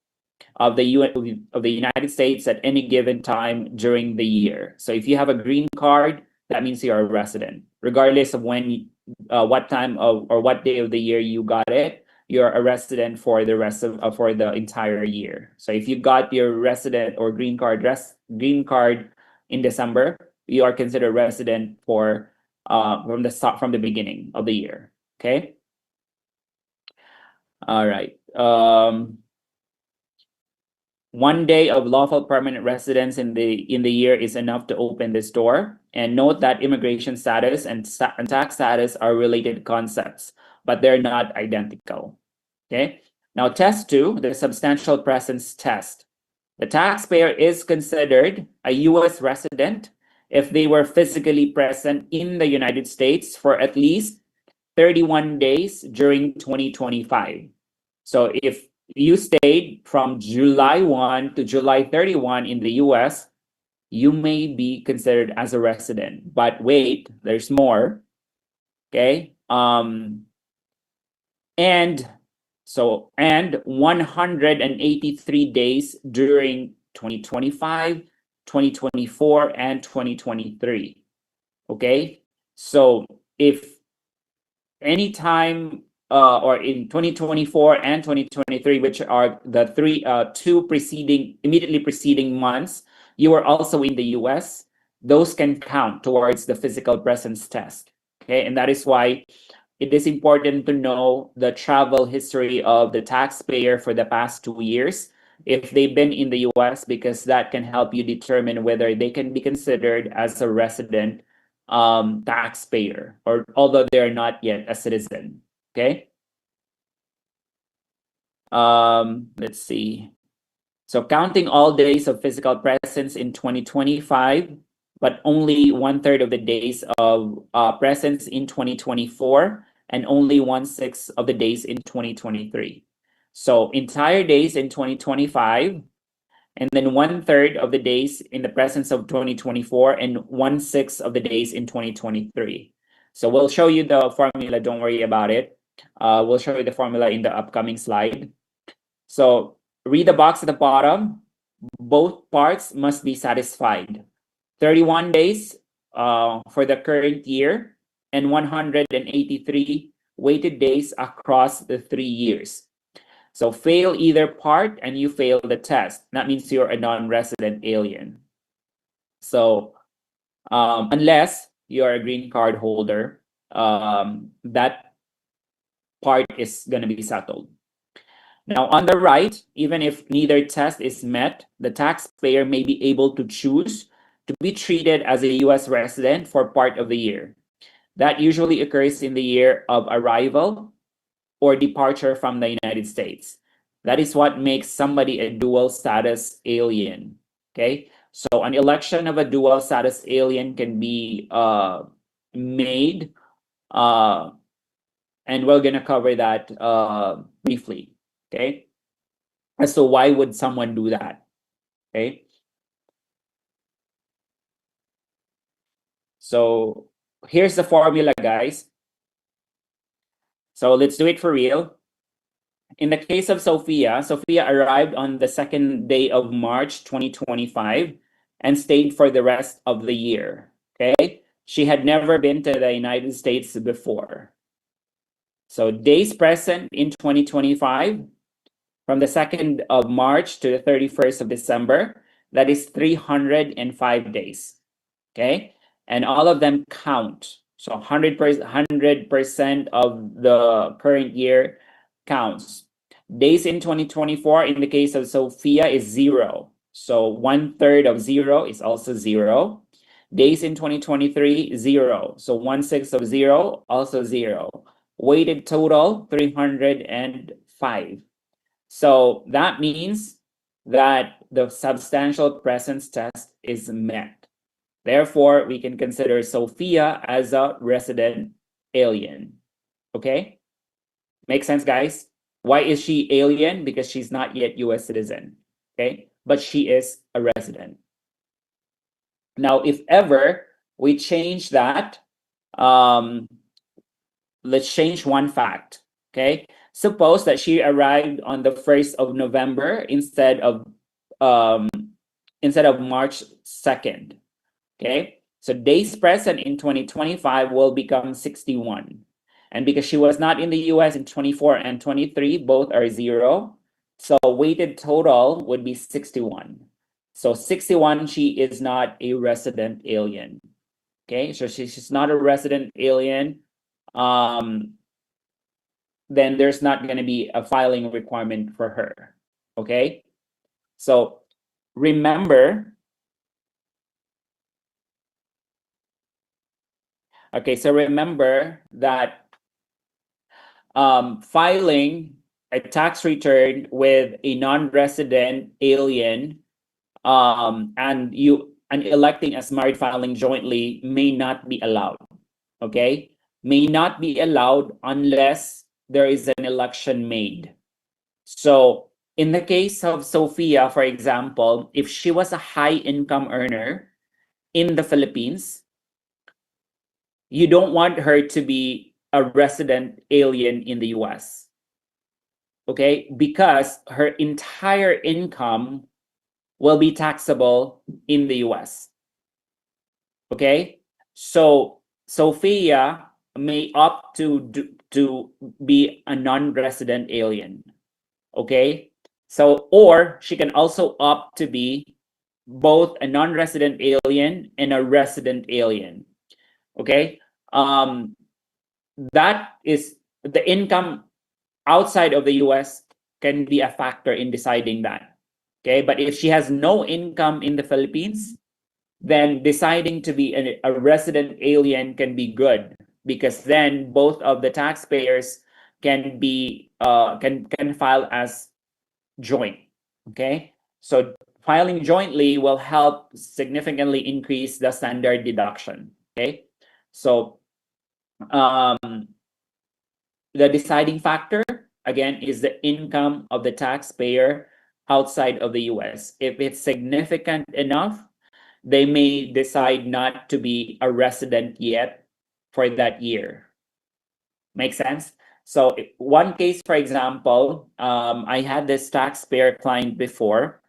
of the United States at any given time during the year. So if you have a green card, that means you're a resident, regardless of what time of or what day of the year you got it. You're a resident for the rest of for the entire year. So if you got your resident or green card in December, you are considered resident for from the beginning of the year. Okay. All right. 1 day of lawful permanent residence in the year is enough to open this door. And note that immigration status and tax status are related concepts, but they're not identical. Okay. Now, test two, the substantial presence test. The taxpayer is considered a U.S. resident if they were physically present in the United States for at least 31 days during 2025. So if you stayed from July 1 to July 31 in the US, you may be considered as a resident. But wait, there's more. Okay. And 183 days during 2025, 2024, and 2023. Okay. So if anytime or in 2024 and 2023, which are the two immediately preceding months, you were also in the US, those can count towards the physical presence test. Okay, and that is why it is important to know the travel history of the taxpayer for the past 2 years, if they've been in the US, because that can help you determine whether they can be considered as a resident taxpayer, or although they're not yet a citizen. Okay. Let's see. So counting all days of physical presence in 2025, but only 1/3 of the days of presence in 2024, and only 1/6 of the days in 2023. So entire days in 2025, and then 1/3 of the days in the presence of 2024, and 1/6 of the days in 2023. So we'll show you the formula, don't worry about it. We'll show you the formula in the upcoming slide. So read the box at the bottom. Both parts must be satisfied. 31 days for the current year and 183 weighted days across the 3 years. So fail either part and you fail the test. That means you're a non-resident alien. So unless you're a green card holder, that part is going to be settled. Now, on the right, even if neither test is met, the taxpayer may be able to choose to be treated as a U.S. resident for part of the year. That usually occurs in the year of arrival or departure from the United States. That is what makes somebody a dual status alien. Okay, so an election of a dual status alien can be made, and we're gonna cover that briefly. Okay, so why would someone do that? Okay, so here's the formula, guys. So let's do it for real. In the case of Sophia, Sophia arrived on the 2nd day of March 2025 and stayed for the rest of the year. Okay, she had never been to the United States before. So days present in 2025, from the 2nd of March to the 31st of December, that is 305 days. Okay, and all of them count. So 100% of the current year counts. Days in 2024, in the case of Sophia, is 0. So 1/3 of 0 is also 0. Days in 2023, 0. So 1/6 of 0, also 0. Weighted total, 305. So that means that the substantial presence test is met. Therefore, we can consider Sophia as a resident alien. Okay? Make sense, guys? Why is she alien? Because she's not yet US citizen. Okay? But she is a resident. Now, if ever we change that, let's change one fact. Okay? Suppose that she arrived on the 1st of November instead of March 2nd. Okay, so days present in 2025 will become 61. And because she was not in the US in 24 and 23, both are 0. So weighted total would be 61. So 61, she is not a resident alien. Okay, so she's not a resident alien. Then there's not going to be a filing requirement for her. Okay, so remember. Okay, so remember that filing a tax return with a non-resident alien and electing as married filing jointly may not be allowed. Okay, may not be allowed unless there is an election made. So in the case of Sophia, for example, if she was a high income earner in the Philippines, you don't want her to be a resident alien in the US. Okay, because her entire income will be taxable in the US. Okay, so Sophia may opt to be a non-resident alien. Okay, so or she can also opt to be both a non-resident alien and a resident alien. Okay, that is the income outside of the US can be a factor in deciding that. Okay, but if she has no income in the Philippines, then deciding to be a resident alien can be good, because then both of the taxpayers can be can file as joint. Okay, so filing jointly will help significantly increase the standard deduction. Okay, so the deciding factor, again, is the income of the taxpayer outside of the US. If it's significant enough, they may decide not to be a resident yet for that year. Make sense? So one case, for example, I had this taxpayer client before.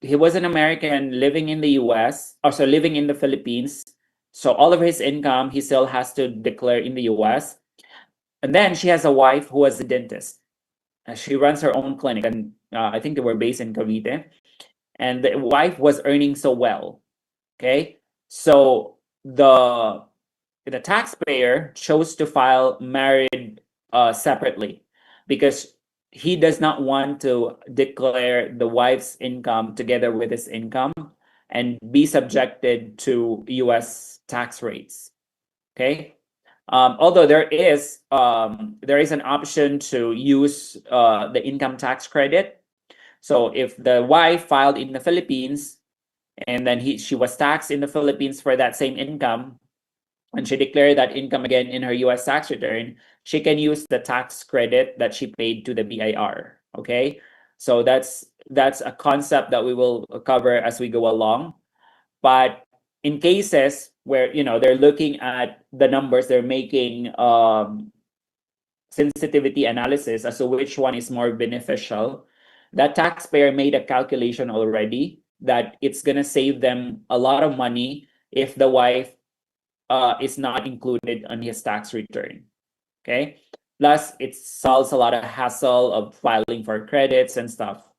He was an American living in the US, also living in the Philippines. So all of his income, he still has to declare in the US. And then she has a wife who was a dentist. She runs her own clinic, and I think they were based in Cavite. And the wife was earning so well. Okay, so the taxpayer chose to file married separately because he does not want to declare the wife's income together with his income and be subjected to US tax rates. Okay, although there is an option to use the income tax credit. So if the wife filed in the Philippines and then she was taxed in the Philippines for that same income, and she declared that income again in her US tax return, she can use the tax credit that she paid to the BIR. Okay, so that's a concept that we will cover as we go along. But in cases where they're looking at the numbers, they're making sensitivity analysis as to which one is more beneficial, that taxpayer made a calculation already that it's going to save them a lot of money if the wife is not included on his tax return. Okay, Plus, it solves a lot of hassle of filing for credits and stuff.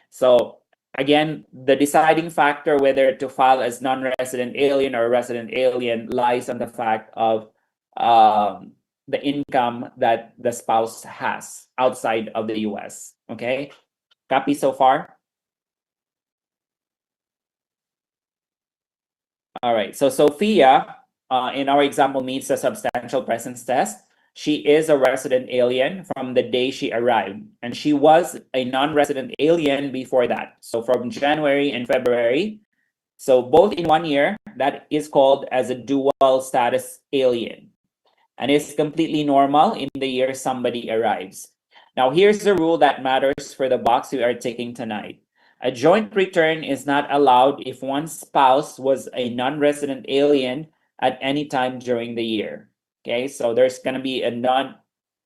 So again, the deciding factor whether to file as non-resident alien or resident alien lies on the fact of the income that the spouse has outside of the US. Okay, copy so far? All right, so Sophia, in our example, meets the substantial presence test. She is a resident alien from the day she arrived, and she was a non-resident alien before that. So from January and February, so both in 1 year, that is called as a dual status alien. And it's completely normal in the year somebody arrives. Now, here's the rule that matters for the box we are taking tonight. A joint return is not allowed if one spouse was a non-resident alien at any time during the year. Okay, so there's going to be an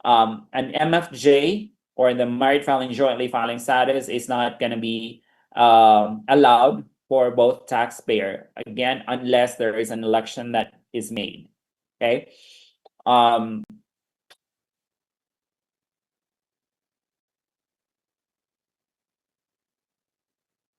MFJ, or the married filing jointly filing status, is not going to be allowed for both taxpayer, again, unless there is an election that is made. Okay. All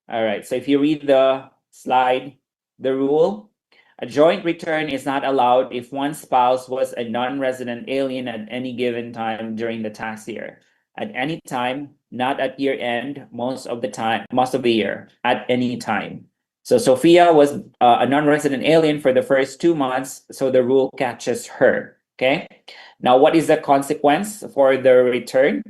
right, so if you read the slide, the rule, a joint return is not allowed if one spouse was a non-resident alien at any given time during the tax year. At any time, not at year end, most of the year, at any time. So Sophia was a non-resident alien for the first 2 months, so the rule catches her. Okay. Now, what is the consequence for the return?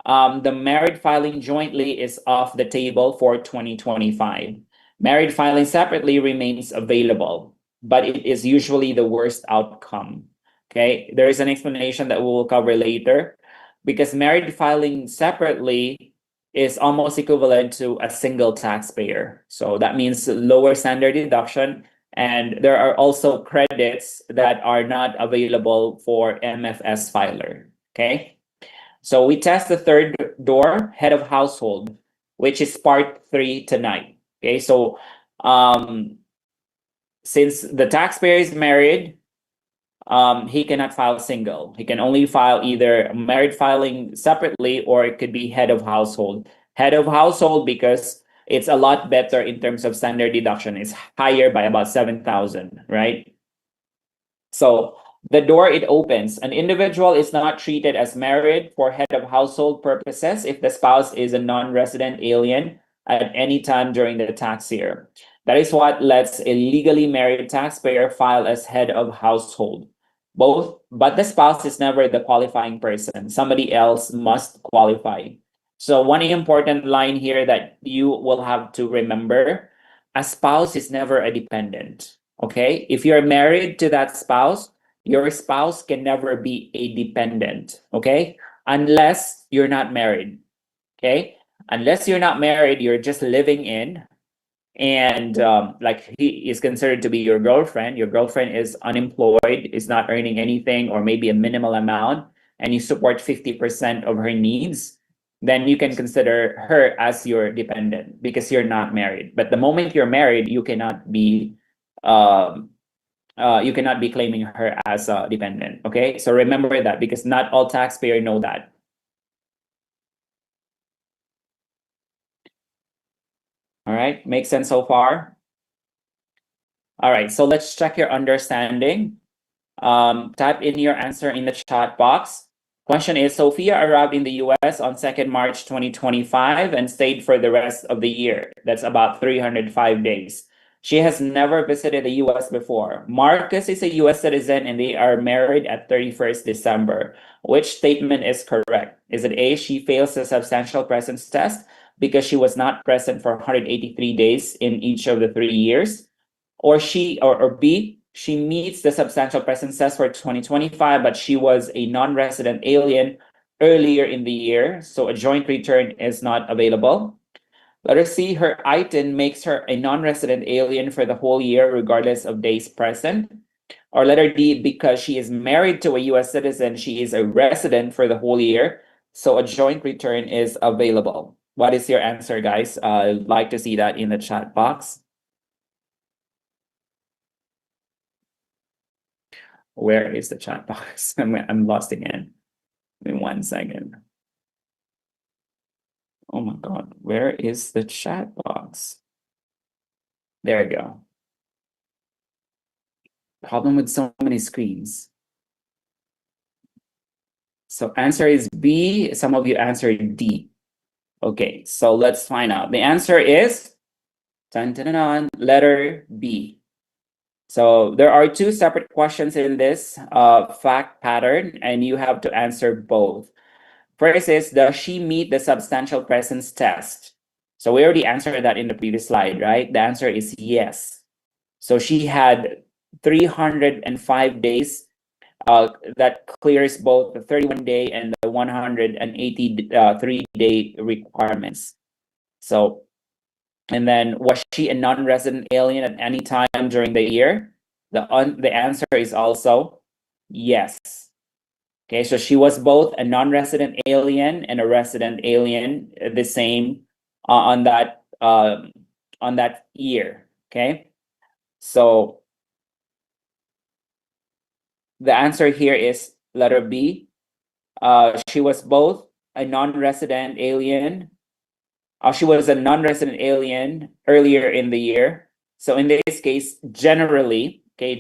The married filing jointly is off the table for 2025. Married filing separately remains available, but it is usually the worst outcome. Okay, there is an explanation that we will cover later, because married filing separately is almost equivalent to a single taxpayer. So that means lower standard deduction, and there are also credits that are not available for MFS filer. Okay. So we test the third door, head of household, which is part 3 tonight. Okay, so since the taxpayer is married, he cannot file single. He can only file either married filing separately, or it could be head of household. Head of household, because it's a lot better in terms of standard deduction. It's higher by about 7,000, right? So the door it opens, an individual is not treated as married for head of household purposes if the spouse is a non-resident alien at any time during the tax year. That is what lets a legally married taxpayer file as head of household. But the spouse is never the qualifying person. Somebody else must qualify. So one important line here that you will have to remember: a spouse is never a dependent. Okay, if you're married to that spouse, your spouse can never be a dependent. Okay, unless you're not married. Okay, unless you're not married, you're just living in, and like he is considered to be your girlfriend. Your girlfriend is unemployed, is not earning anything, or maybe a minimal amount, and you support 50% of her needs, then you can consider her as your dependent because you're not married. But the moment you're married, you cannot be claiming her as a dependent. Okay, so remember that, because not all taxpayers know that. All right, makes sense so far? All right, so let's check your understanding. Type in your answer in the chat box. Question is, Sophia arrived in the US on 2nd March 2025 and stayed for the rest of the year. That's about 305 days. She has never visited the US before. Marcus is a US citizen and they are married at 31st December. Which statement is correct? Is it A, she fails the substantial presence test because she was not present for 183 days in each of the 3 years? Or B, she meets the substantial presence test for 2025, but she was a non-resident alien earlier in the year, so a joint return is not available. Letter C, her item makes her a non-resident alien for the whole year, regardless of days present. Or letter D, because she is married to a US citizen, she is a resident for the whole year, so a joint return is available. What is your answer, guys? I'd like to see that in the chat box. Where is the chat box? I'm lost again. Give me 1 second. Oh my God, where is the chat box? There we go. Problem with so many screens. So answer is B. Some of you answered D. Okay, so let's find out. The answer is letter B. So there are 2 separate questions in this fact pattern, and you have to answer both. First is, does she meet the substantial presence test? So we already answered that in the previous slide, right? The answer is yes. So she had 305 days that clears both the 31-day and the 183-day requirements. So, and then was she a non-resident alien at any time during the year? The answer is also yes. Okay, so she was both a non-resident alien and a resident alien, the same on that year. Okay, so the answer here is letter B. She was both a non-resident alien. She was a non-resident alien earlier in the year. So in this case, generally, a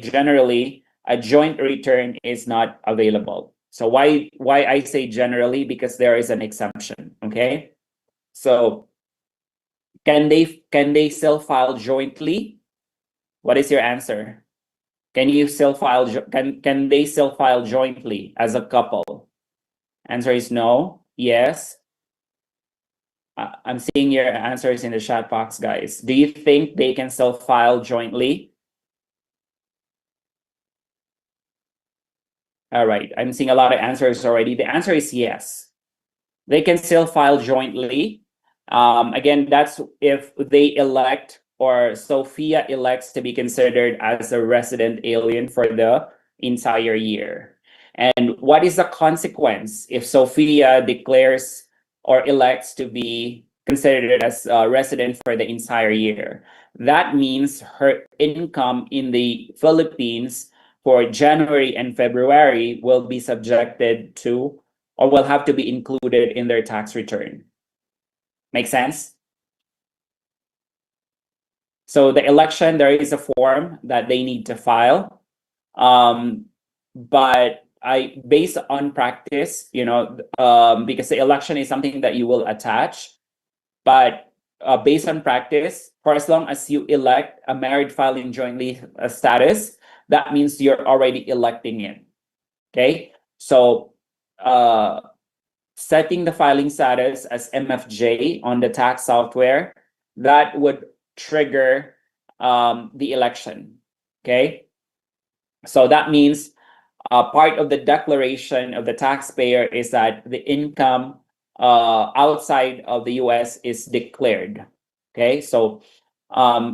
joint return is not available. So why I say generally? Because there is an exemption. Okay. So can they still file jointly? What is your answer? Can you still file? Can they still file jointly as a couple? Answer is no. Yes. I'm seeing your answers in the chat box, guys. Do you think they can still file jointly? All right, I'm seeing a lot of answers already. The answer is yes. They can still file jointly. Again, that's if they elect or Sophia elects to be considered as a resident alien for the entire year. And what is the consequence if Sophia declares or elects to be considered as a resident for the entire year? That means her income in the Philippines for January and February will be subjected to or will have to be included in their tax return. Make sense? So the election, there is a form that they need to file. But based on practice, because the election is something that you will attach, but based on practice, for as long as you elect a married filing jointly status, that means you're already electing it. Okay, so setting the filing status as MFJ on the tax software, that would trigger the election. Okay, so that means part of the declaration of the taxpayer is that the income outside of the US is declared. Okay, so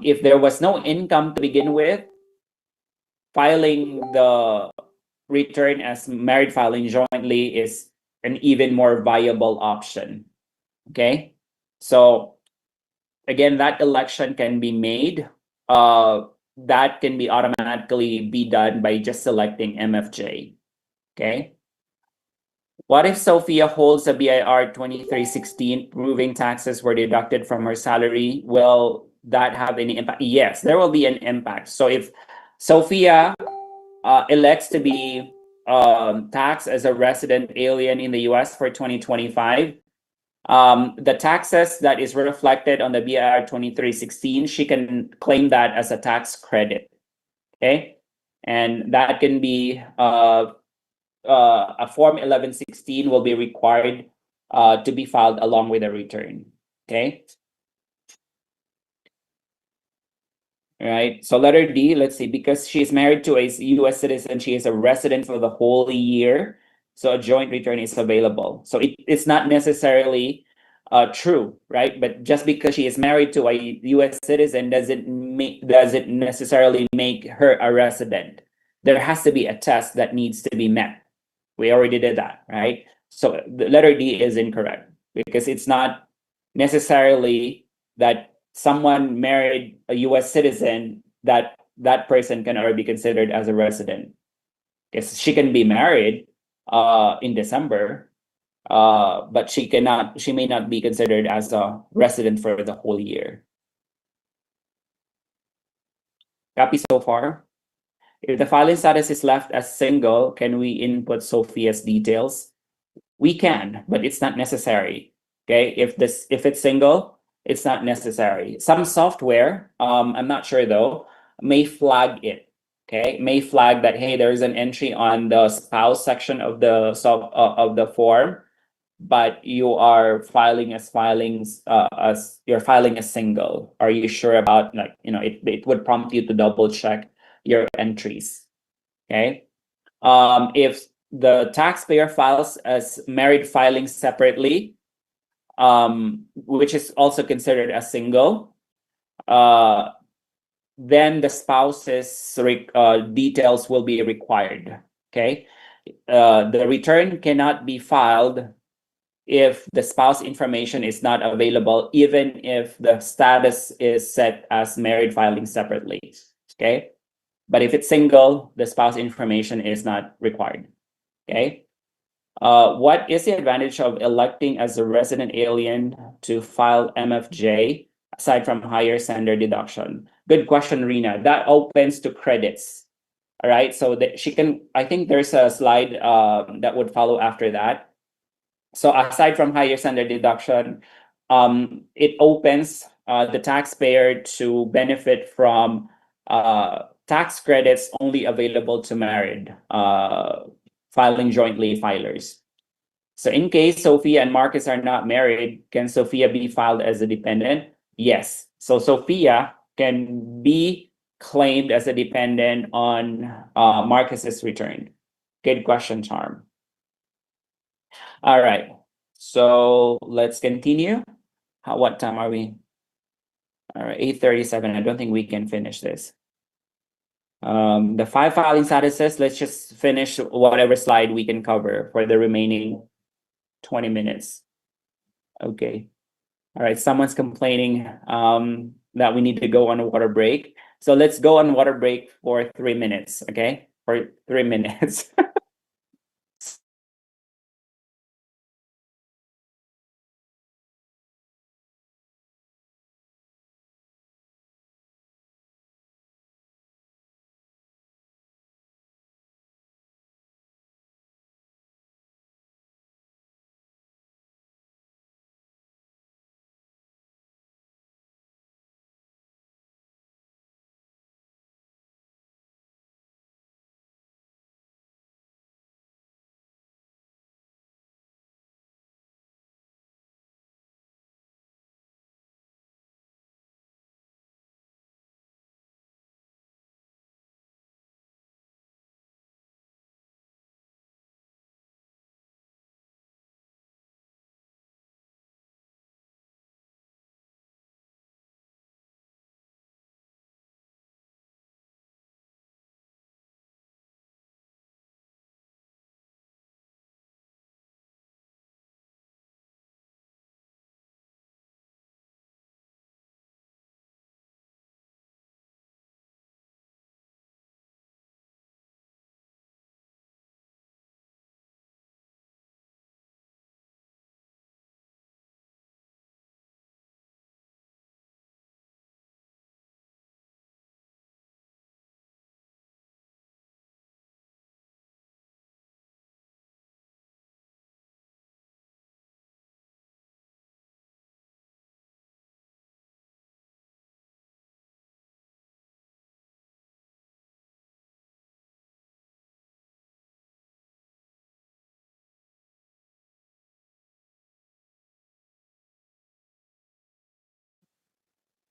if there was no income to begin with, filing the return as married filing jointly is an even more viable option. Okay, so again, that election can be made. That can be automatically be done by just selecting MFJ. Okay. What if Sophia holds a BIR 2316, proving taxes were deducted from her salary? Will that have any impact? Yes, there will be an impact. So if Sophia elects to be taxed as a resident alien in the US for 2025, the taxes that is reflected on the BIR 2316, she can claim that as a tax credit. Okay, and that can be a Form 1116 will be required to be filed along with a return. Okay. All right. So letter D, let's see, because she is married to a US citizen, she is a resident for the whole year. So a joint return is available. So it's not necessarily true, right? But just because she is married to a US citizen doesn't necessarily make her a resident. There has to be a test that needs to be met. We already did that, right? So the letter D is incorrect because it's not necessarily that someone married a US citizen that person can already be considered as a resident. Because she can be married in December, but she may not be considered as a resident for the whole year. Copy so far? If the filing status is left as single, can we input Sophia's details? We can, but it's not necessary. Okay, if it's single, it's not necessary. Some software, I'm not sure though, may flag it. Okay, may flag that, hey, there's an entry on the spouse section of the form, but you are filing as you're filing as single. Are you sure about, like, it would prompt you to double check your entries. Okay. If the taxpayer files as married filing separately, which is also considered as single, then the spouse's details will be required. Okay. The return cannot be filed if the spouse information is not available, even if the status is set as married filing separately. Okay. But if it's single, the spouse information is not required. Okay. What is the advantage of electing as a resident alien to file MFJ aside from higher sender deduction? Good question, Rina. That opens to credits. All right. So that she can, I think there's a slide that would follow after that. So aside from higher sender deduction, it opens the taxpayer to benefit from tax credits only available to married filing jointly filers. So in case Sophia and Marcus are not married, can Sophia be filed as a dependent? Yes. So Sophia can be claimed as a dependent on Marcus's return. Good question, Charm. All right. So let's continue. What time are we? All right, 8:37. I don't think we can finish this. The 5 filing statuses, let's just finish whatever slide we can cover for the remaining 20 minutes. Okay. All right, someone's complaining that we need to go on a water break. So let's go on water break for 3 minutes, okay? For 3 minutes.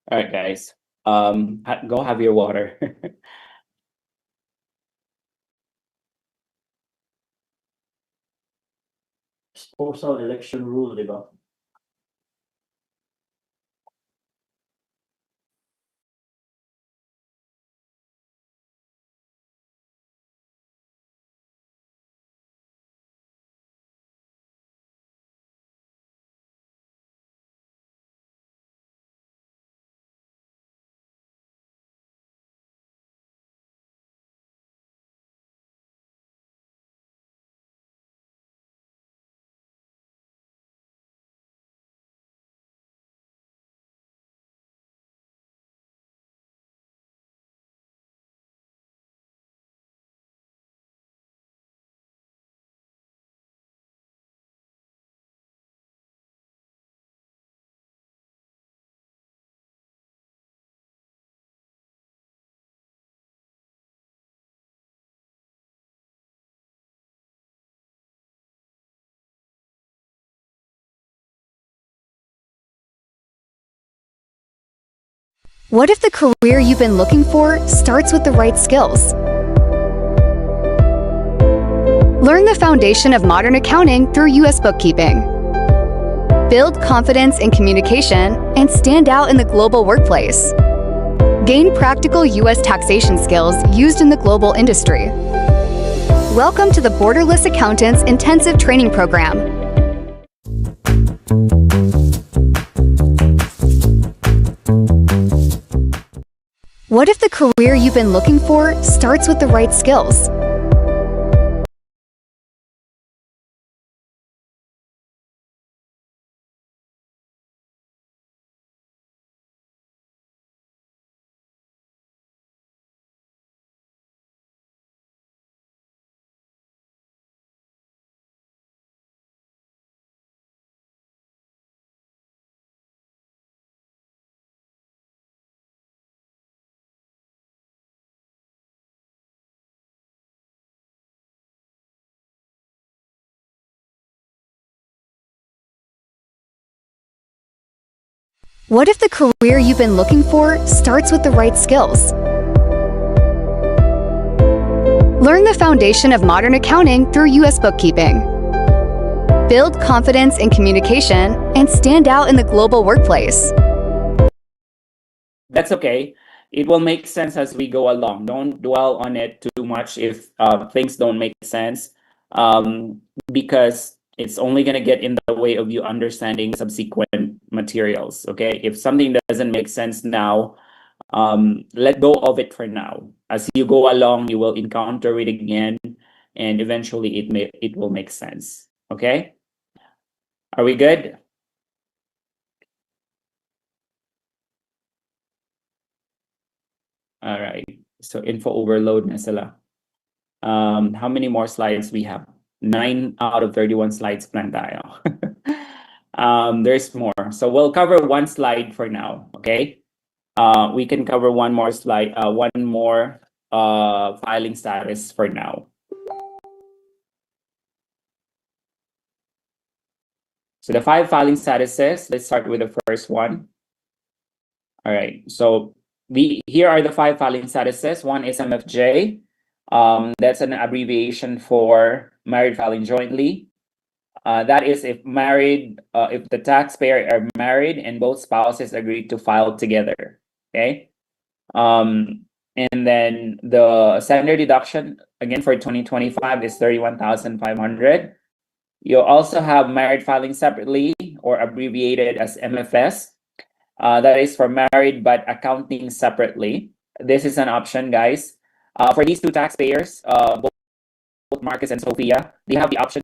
All right, guys. Go have your water. Spousal election rule, di ba? What if the career you've been looking for starts with the right skills? Learn the foundation of modern accounting through U.S. bookkeeping. Build confidence in communication and stand out in the global workplace. Gain practical U.S. taxation skills used in the global industry. Welcome to the Borderless Accountants Intensive Training Program. What if the career you've been looking for starts with the right skills? What if the career you've been looking for starts with the right skills? Learn the foundation of modern accounting through U.S. bookkeeping. Build confidence in communication and stand out in the global workplace. That's okay. It will make sense as we go along. Don't dwell on it too much if things don't make sense, because it's only going to get in the way of you understanding subsequent materials. Okay, if something doesn't make sense now, let go of it for now. As you go along, you will encounter it again, and eventually it will make sense. Okay, are we good? All right, so info overload na sila. How many more slides we have? 9 out of 31 slides plan tayo. There's more. So we'll cover one slide for now, okay? We can cover one more slide, one more filing status for now. So the 5 filing statuses, let's start with the first one. All right, so here are the 5 filing statuses. One is MFJ. That's an abbreviation for married filing jointly. That is if the taxpayer are married and both spouses agree to file together. Okay. And then the standard deduction again for 2025 is 31,500. You also have married filing separately or abbreviated as MFS. That is for married but accounting separately. This is an option, guys. For these 2 taxpayers, both Marcus and Sophia, they have the option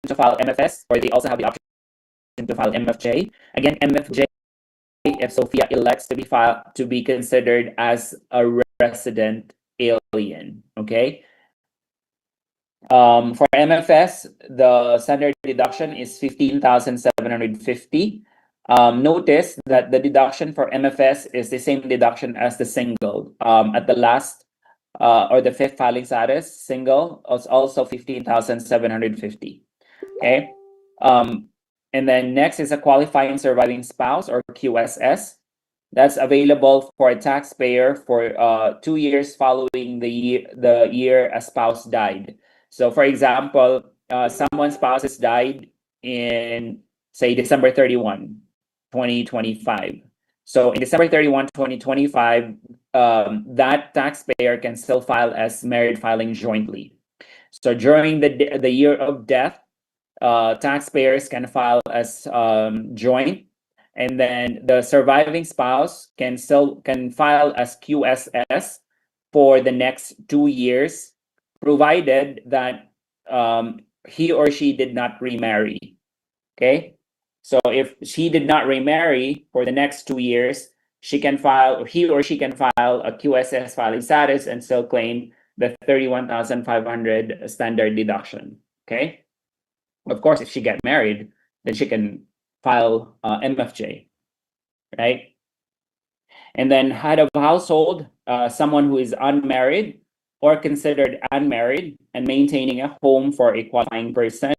to file MFS, or they also have the option to file MFJ. Again, MFJ, if Sophia elects to be considered as a resident alien. Okay. For MFS, the standard deduction is 15,750. Notice that the deduction for MFS is the same deduction as the single. At the last or the 5th filing status, single is also 15,750. Okay. And then next is a qualifying surviving spouse or QSS. That's available for a taxpayer for 2 years following the year a spouse died. So for example, someone's spouse has died in, say, December 31, 2025. So in December 31, 2025, that taxpayer can still file as married filing jointly. So during the year of death, taxpayers can file as joint, and then the surviving spouse can file as QSS for the next 2 years, provided that he or she did not remarry. Okay, so if she did not remarry for the next 2 years, he or she can file a QSS filing status and still claim the 31,500 standard deduction. Okay. Of course, if she get married, then she can file MFJ, right? And then head of household, someone who is unmarried or considered unmarried and maintaining a home for a qualifying person,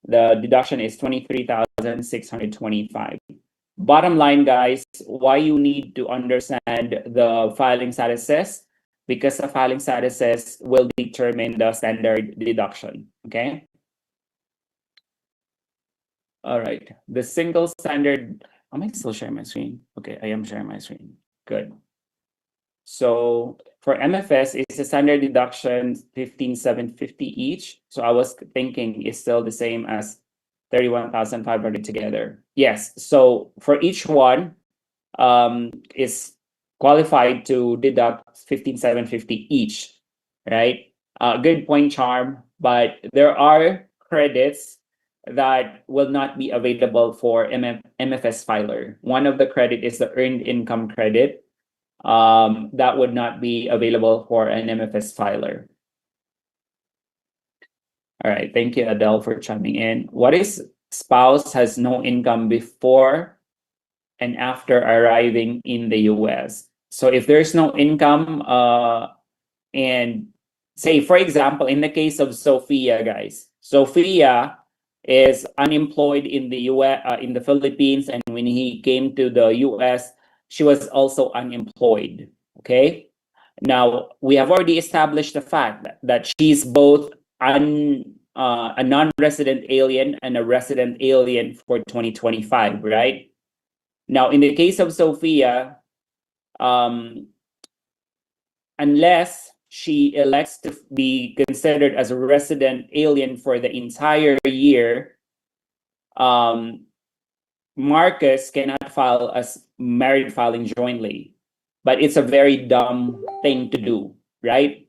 the deduction is 23,625. bottom line, guys, why you need to understand the filing statuses, because the filing statuses will determine the standard deduction, okay? All right, the single standard, am I still sharing my screen? Okay, I am sharing my screen, good. So for MFS, it's a standard deduction 15,750 each. So I was thinking it's still the same as 31,500 together. Yes, so for each one, is qualified to deduct 15,750 each, right? Good point, Charm, but there are credits that will not be available for MFS filer. One of the credit is the earned income credit. That would not be available for an MFS filer. All right, thank you, Adele, for chiming in. What is spouse has no income before and after arriving in the US? So if there's no income, and say, for example, in the case of Sophia, guys, Sophia is unemployed in the US, in the Philippines, and when he came to the US, she was also unemployed. Okay. Now we have already established the fact that she's both a non-resident alien and a resident alien for 2025, right? Now, in the case of Sophia, unless she elects to be considered as a resident alien for the entire year, Marcus cannot file as married filing jointly. But it's a very dumb thing to do, right?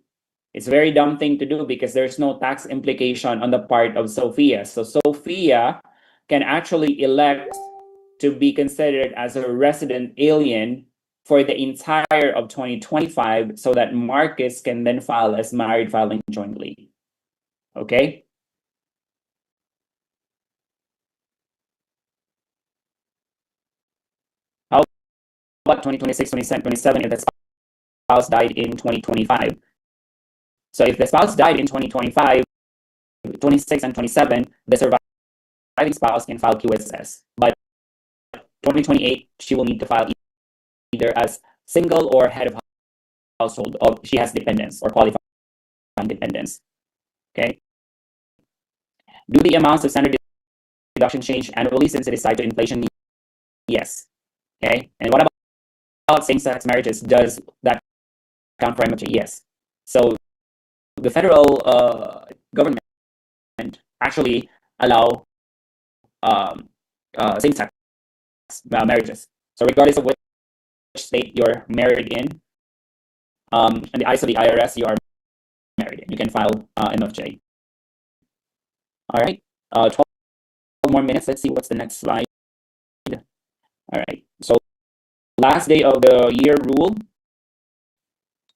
It's a very dumb thing to do because there's no tax implication on the part of Sophia. So Sophia can actually elect to be considered as a resident alien for the entire of 2025 so that Marcus can then file as married filing jointly. Okay? How about 2026, 27 if the spouse died in 2025? So if the spouse died in 2025, 26 and 27, the surviving spouse can file QSS. But 2028, she will need to file either as single or head of household, or she has dependents or qualifying dependents. Okay. Do the amounts of standard deduction change annually since it is tied to inflation? Yes. Okay. And what about same-sex marriages? Does that count for MFJ? Yes. So the federal government actually allow same-sex marriages. So regardless of which state you're married in, in the eyes of the IRS, you are married. You can file MFJ. All right. 12 more minutes. Let's see what's the next slide. All right. So last day of the year rule.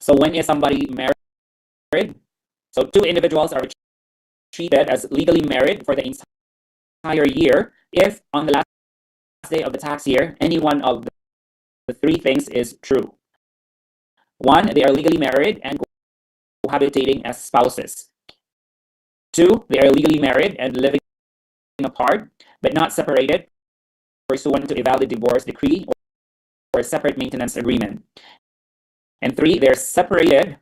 So when is somebody married? So two individuals are treated as legally married for the entire year if on the last day of the tax year, any one of the three things is true. One, they are legally married and cohabitating as spouses. Two, they are legally married and living apart, but not separated pursuant to a valid divorce decree or a separate maintenance agreement. And three, they're separated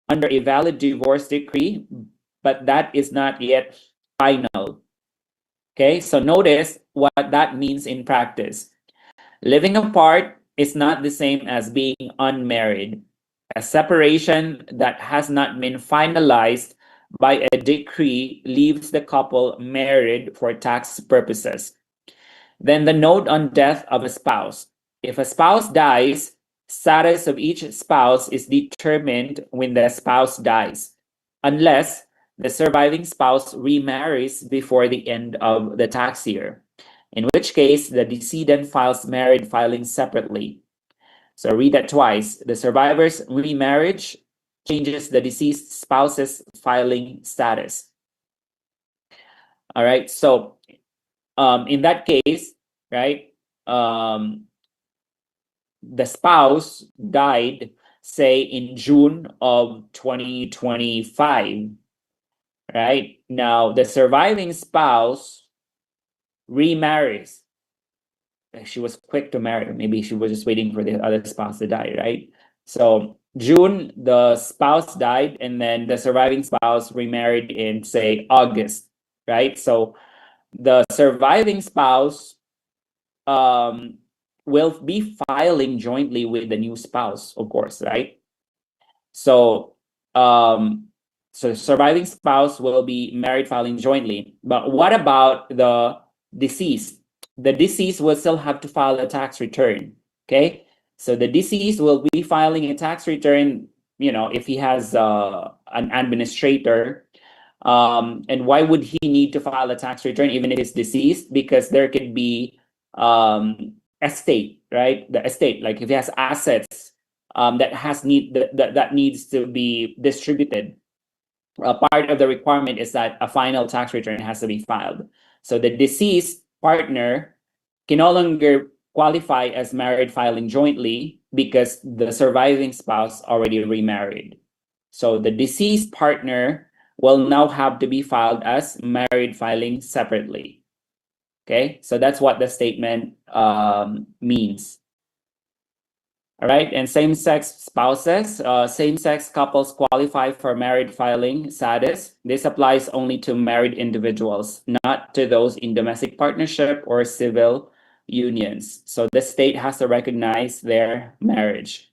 under a valid divorce decree, but that is not yet final. Okay, so notice what that means in practice. Living apart is not the same as being unmarried. A separation that has not been finalized by a decree leaves the couple married for tax purposes. Then the note on death of a spouse. If a spouse dies, status of each spouse is determined when the spouse dies, unless the surviving spouse remarries before the end of the tax year, in which case the decedent files married filing separately. So read that twice. The survivor's remarriage changes the deceased spouse's filing status. All right, so in that case, right, the spouse died, say, in June of 2025, right? Now, the surviving spouse remarries she was quick to marry, or maybe she was just waiting for the other spouse to die, right? So June, the spouse died, and then the surviving spouse remarried in, say, August, right? So the surviving spouse will be filing jointly with the new spouse, of course, right? So so surviving spouse will be married filing jointly. But what about the deceased? The deceased will still have to file a tax return. Okay, so the deceased will be filing a tax return, if he has an administrator. And why would he need to file a tax return even if he's deceased? Because there could be estate, right? The estate, like if he has assets that needs to be distributed. Part of the requirement is that a final tax return has to be filed. So the deceased partner can no longer qualify as married filing jointly because the surviving spouse already remarried. So the deceased partner will now have to be filed as married filing separately. Okay, so that's what the statement means. All right, and same-sex spouses, same-sex couples qualify for married filing status. This applies only to married individuals, not to those in domestic partnership or civil unions. So the state has to recognize their marriage.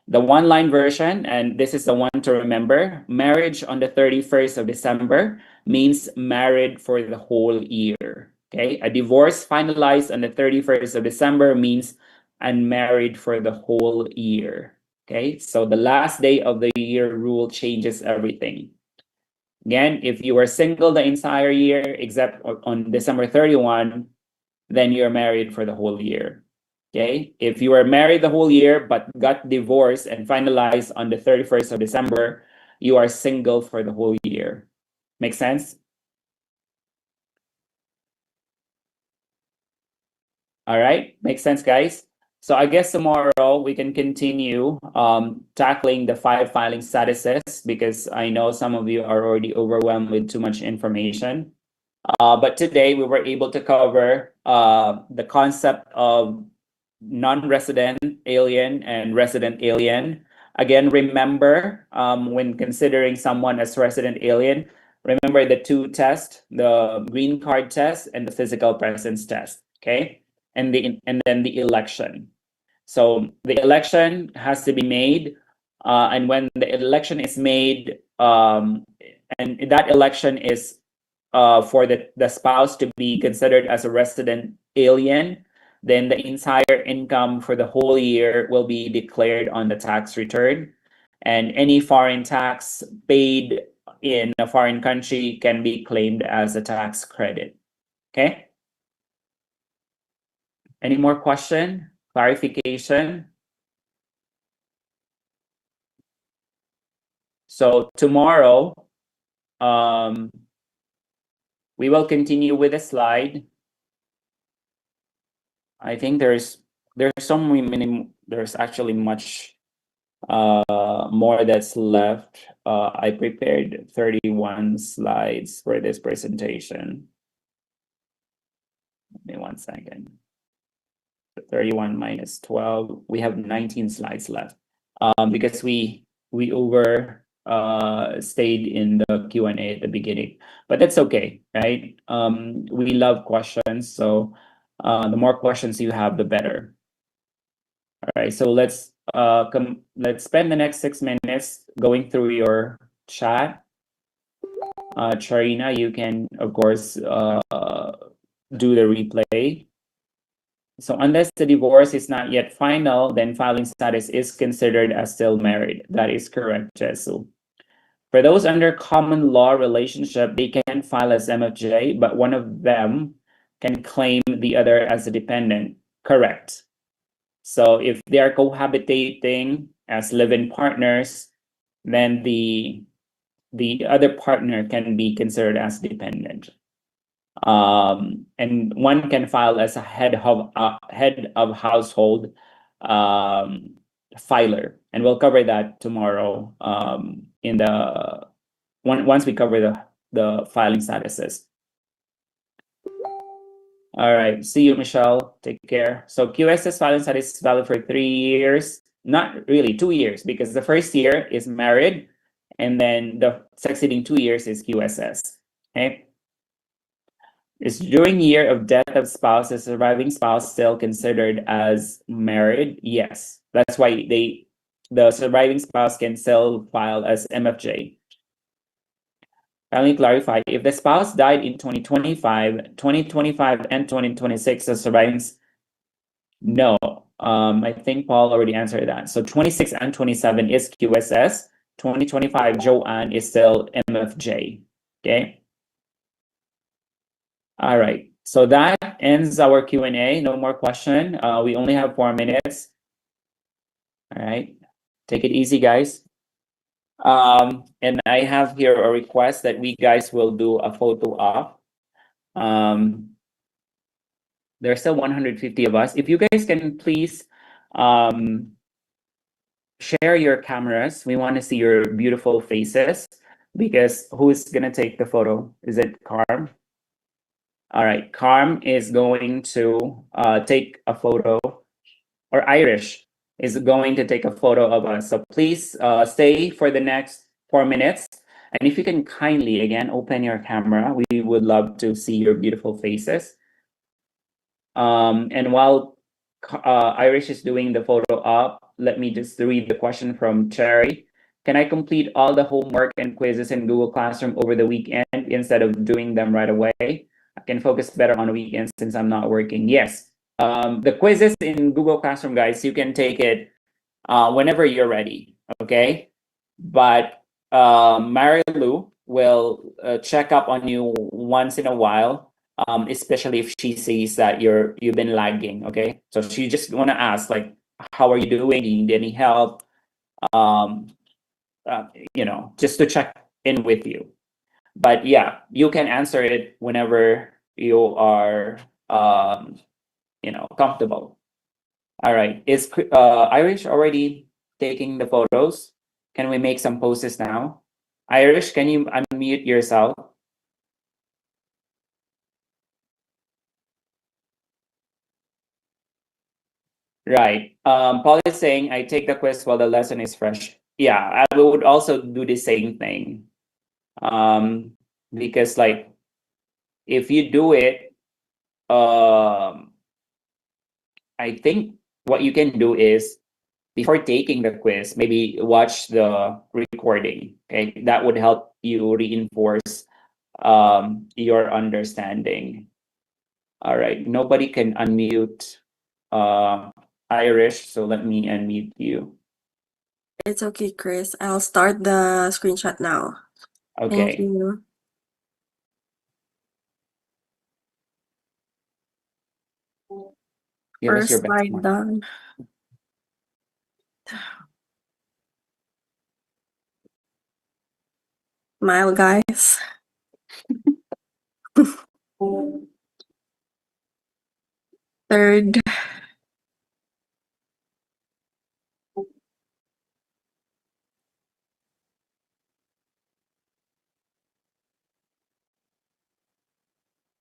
The one-line version, and this is the one to remember, marriage on the 31st of December means married for the whole year. Okay, a divorce finalized on the 31st of December means unmarried for the whole year. Okay, so the last day of the year rule changes everything. Again, if you were single the entire year except on December 31, then you're married for the whole year. Okay, if you were married the whole year but got divorced and finalized on the 31st of December, you are single for the whole year. Make sense? All right, makes sense, guys. So I guess tomorrow we can continue tackling the 5 filing statuses, because I know some of you are already overwhelmed with too much information. But today we were able to cover the concept of non-resident alien and resident alien. Again, remember, when considering someone as resident alien, remember the 2 tests, the green card test and the physical presence test, okay? And then the election. So the election has to be made, and when the election is made, and that election is for the spouse to be considered as a resident alien, then the entire income for the whole year will be declared on the tax return. And any foreign tax paid in a foreign country can be claimed as a tax credit. Okay? Any more question? Clarification? So tomorrow, we will continue with the slide. I think there's actually much more that's left. I prepared 31 slides for this presentation. Give me 1 second. 31 minus 12, we have 19 slides left, because we stayed in the Q&A at the beginning, but that's okay, right? We love questions, so the more questions you have, the better. All right, so let's spend the next 6 minutes going through your chat. Charina, you can of course do the replay. So unless the divorce is not yet final, then filing status is considered as still married. That is correct, Jesu. For those under common law relationship, they can file as MFJ, but one of them can claim the other as a dependent. Correct. So if they are cohabitating as live-in partners, then the other partner can be considered as dependent. And one can file as a head of household filer, and we'll cover that tomorrow once we cover the filing statuses. All right. See you, Michelle. Take care. So QSS filing status is valid for 3 years. Not really, 2 years, because the first year is married, and then the succeeding 2 years is QSS. Okay. Is during year of death of spouse, the surviving spouse still considered as married? Yes. That's why the surviving spouse can still file as MFJ. Finally clarify, if the spouse died in 2025, 2025 and 2026, the surviving no. I think Paul already answered that. So 26 and 27 is QSS. 2025 Joanne is still MFJ. Okay. All right. So that ends our Q&A. No more question. We only have 4 minutes. All right. Take it easy, guys. And I have here a request that we guys will do a photo op. There's still 150 of us. If you guys can please share your cameras. We want to see your beautiful faces, because who's gonna take the photo? Is it Carm? All right, Carm is going to take a photo, or Irish is going to take a photo of us. So please stay for the next 4 minutes. And if you can kindly, again, open your camera, we would love to see your beautiful faces. And while Irish is doing the photo op, let me just read the question from Cherry. Can I complete all the homework and quizzes in Google Classroom over the weekend instead of doing them right away? I can focus better on weekends since I'm not working. Yes. The quizzes in Google Classroom, guys, you can take it whenever you're ready, okay? But Marilu will check up on you once in a while, especially if she sees that you've been lagging, okay? So she just want to ask, like, how are you doing? Do you need any help? You know, just to check in with you. But yeah, you can answer it whenever you are, you know, comfortable. All right, is Irish already taking the photos? Can we make some poses now? Irish, can you unmute yourself? Right. Paul is saying, I take the quiz while the lesson is fresh. Yeah, I would also do the same thing. Because like, if you do it, I think what you can do is, before taking the quiz, maybe watch the recording. Okay, that would help you reinforce your understanding. All right, nobody can unmute Irish, so let me unmute you. It's okay, Chris. I'll start the screenshot now. Thank Okay. you. Give us your First best slide one. done. Smile, guys. Third.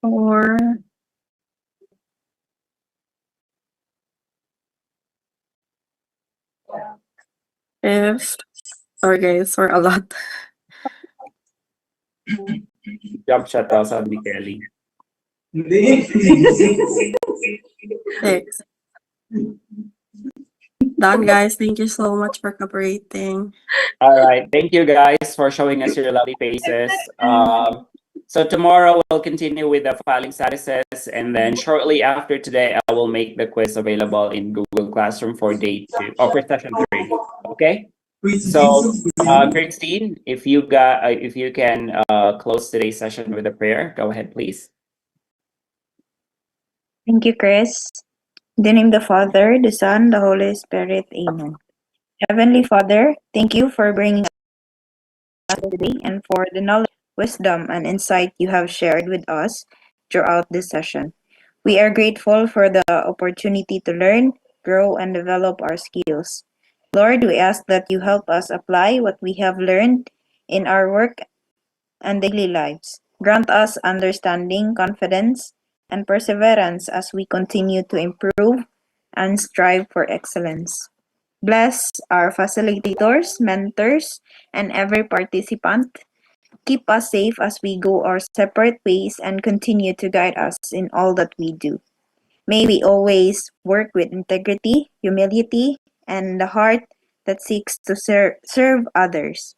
Four. Fifth. Sorry, guys, for a lot. Jump shot daw, sabi ni Kelly. Six. Done, guys. Thank you so much for cooperating. All right, thank you guys for showing us your lovely faces. So tomorrow we'll continue with the filing statuses, and then shortly after today, I will make the quiz available in Google Classroom for day 2 or for session 3. Okay. So, Christine, if you can close today's session with a prayer, go ahead, please. Thank you, Chris. In the name of the Father, the Son, the Holy Spirit. Amen. Heavenly Father, thank you for bringing us today and for the knowledge, wisdom, and insight you have shared with us throughout this session. We are grateful for the opportunity to learn, grow, and develop our skills. Lord, we ask that you help us apply what we have learned in our work and daily lives. Grant us understanding, confidence, and perseverance as we continue to improve and strive for excellence. Bless our facilitators, mentors, and every participant. Keep us safe as we go our separate ways and continue to guide us in all that we do. May we always work with integrity, humility, and the heart that seeks to serve others.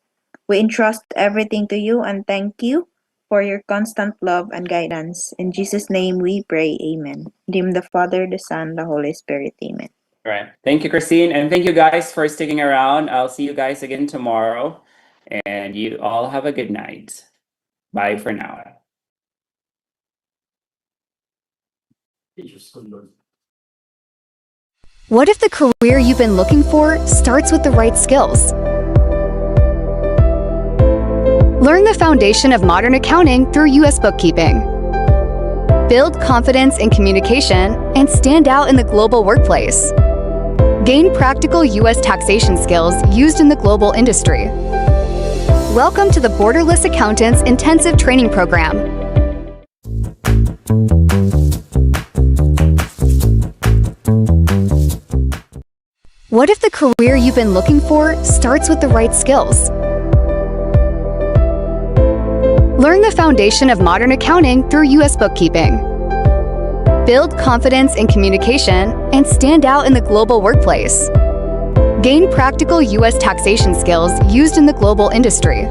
We entrust everything to you and thank you for your constant love and guidance. In Jesus' name we pray, amen. In the name of the Father, the Son, the Holy Spirit, amen. All right. Thank you, Christine. And thank you guys for sticking around. I'll see you guys again tomorrow. And you all have a good night. Bye for now. Teachers could learn. What if the career you've been looking for starts with the right skills? Learn the foundation of modern accounting through US Bookkeeping. Build confidence in communication and stand out in the global workplace. Gain practical US taxation skills used in the global industry. Welcome to the Borderless Accountants Intensive Training Program. What if the career you've been looking for starts with the right skills? Learn the foundation of modern accounting through US Bookkeeping. Build confidence in communication and stand out in the global workplace. Gain practical US taxation skills used in the global industry.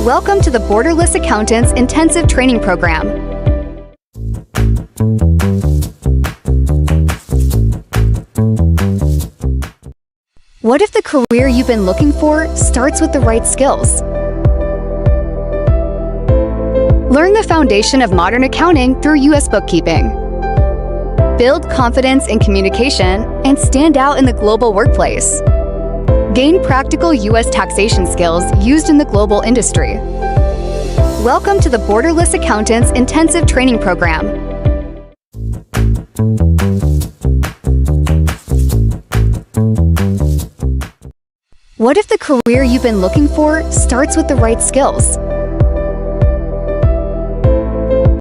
Welcome to the Borderless Accountants Intensive Training Program. What if the career you've been looking for starts with the right skills? Learn the foundation of modern accounting through US Bookkeeping. Build confidence in communication and stand out in the global workplace. Gain practical US taxation skills used in the global industry. Welcome to the Borderless Accountants Intensive Training Program. What if the career you've been looking for starts with the right skills?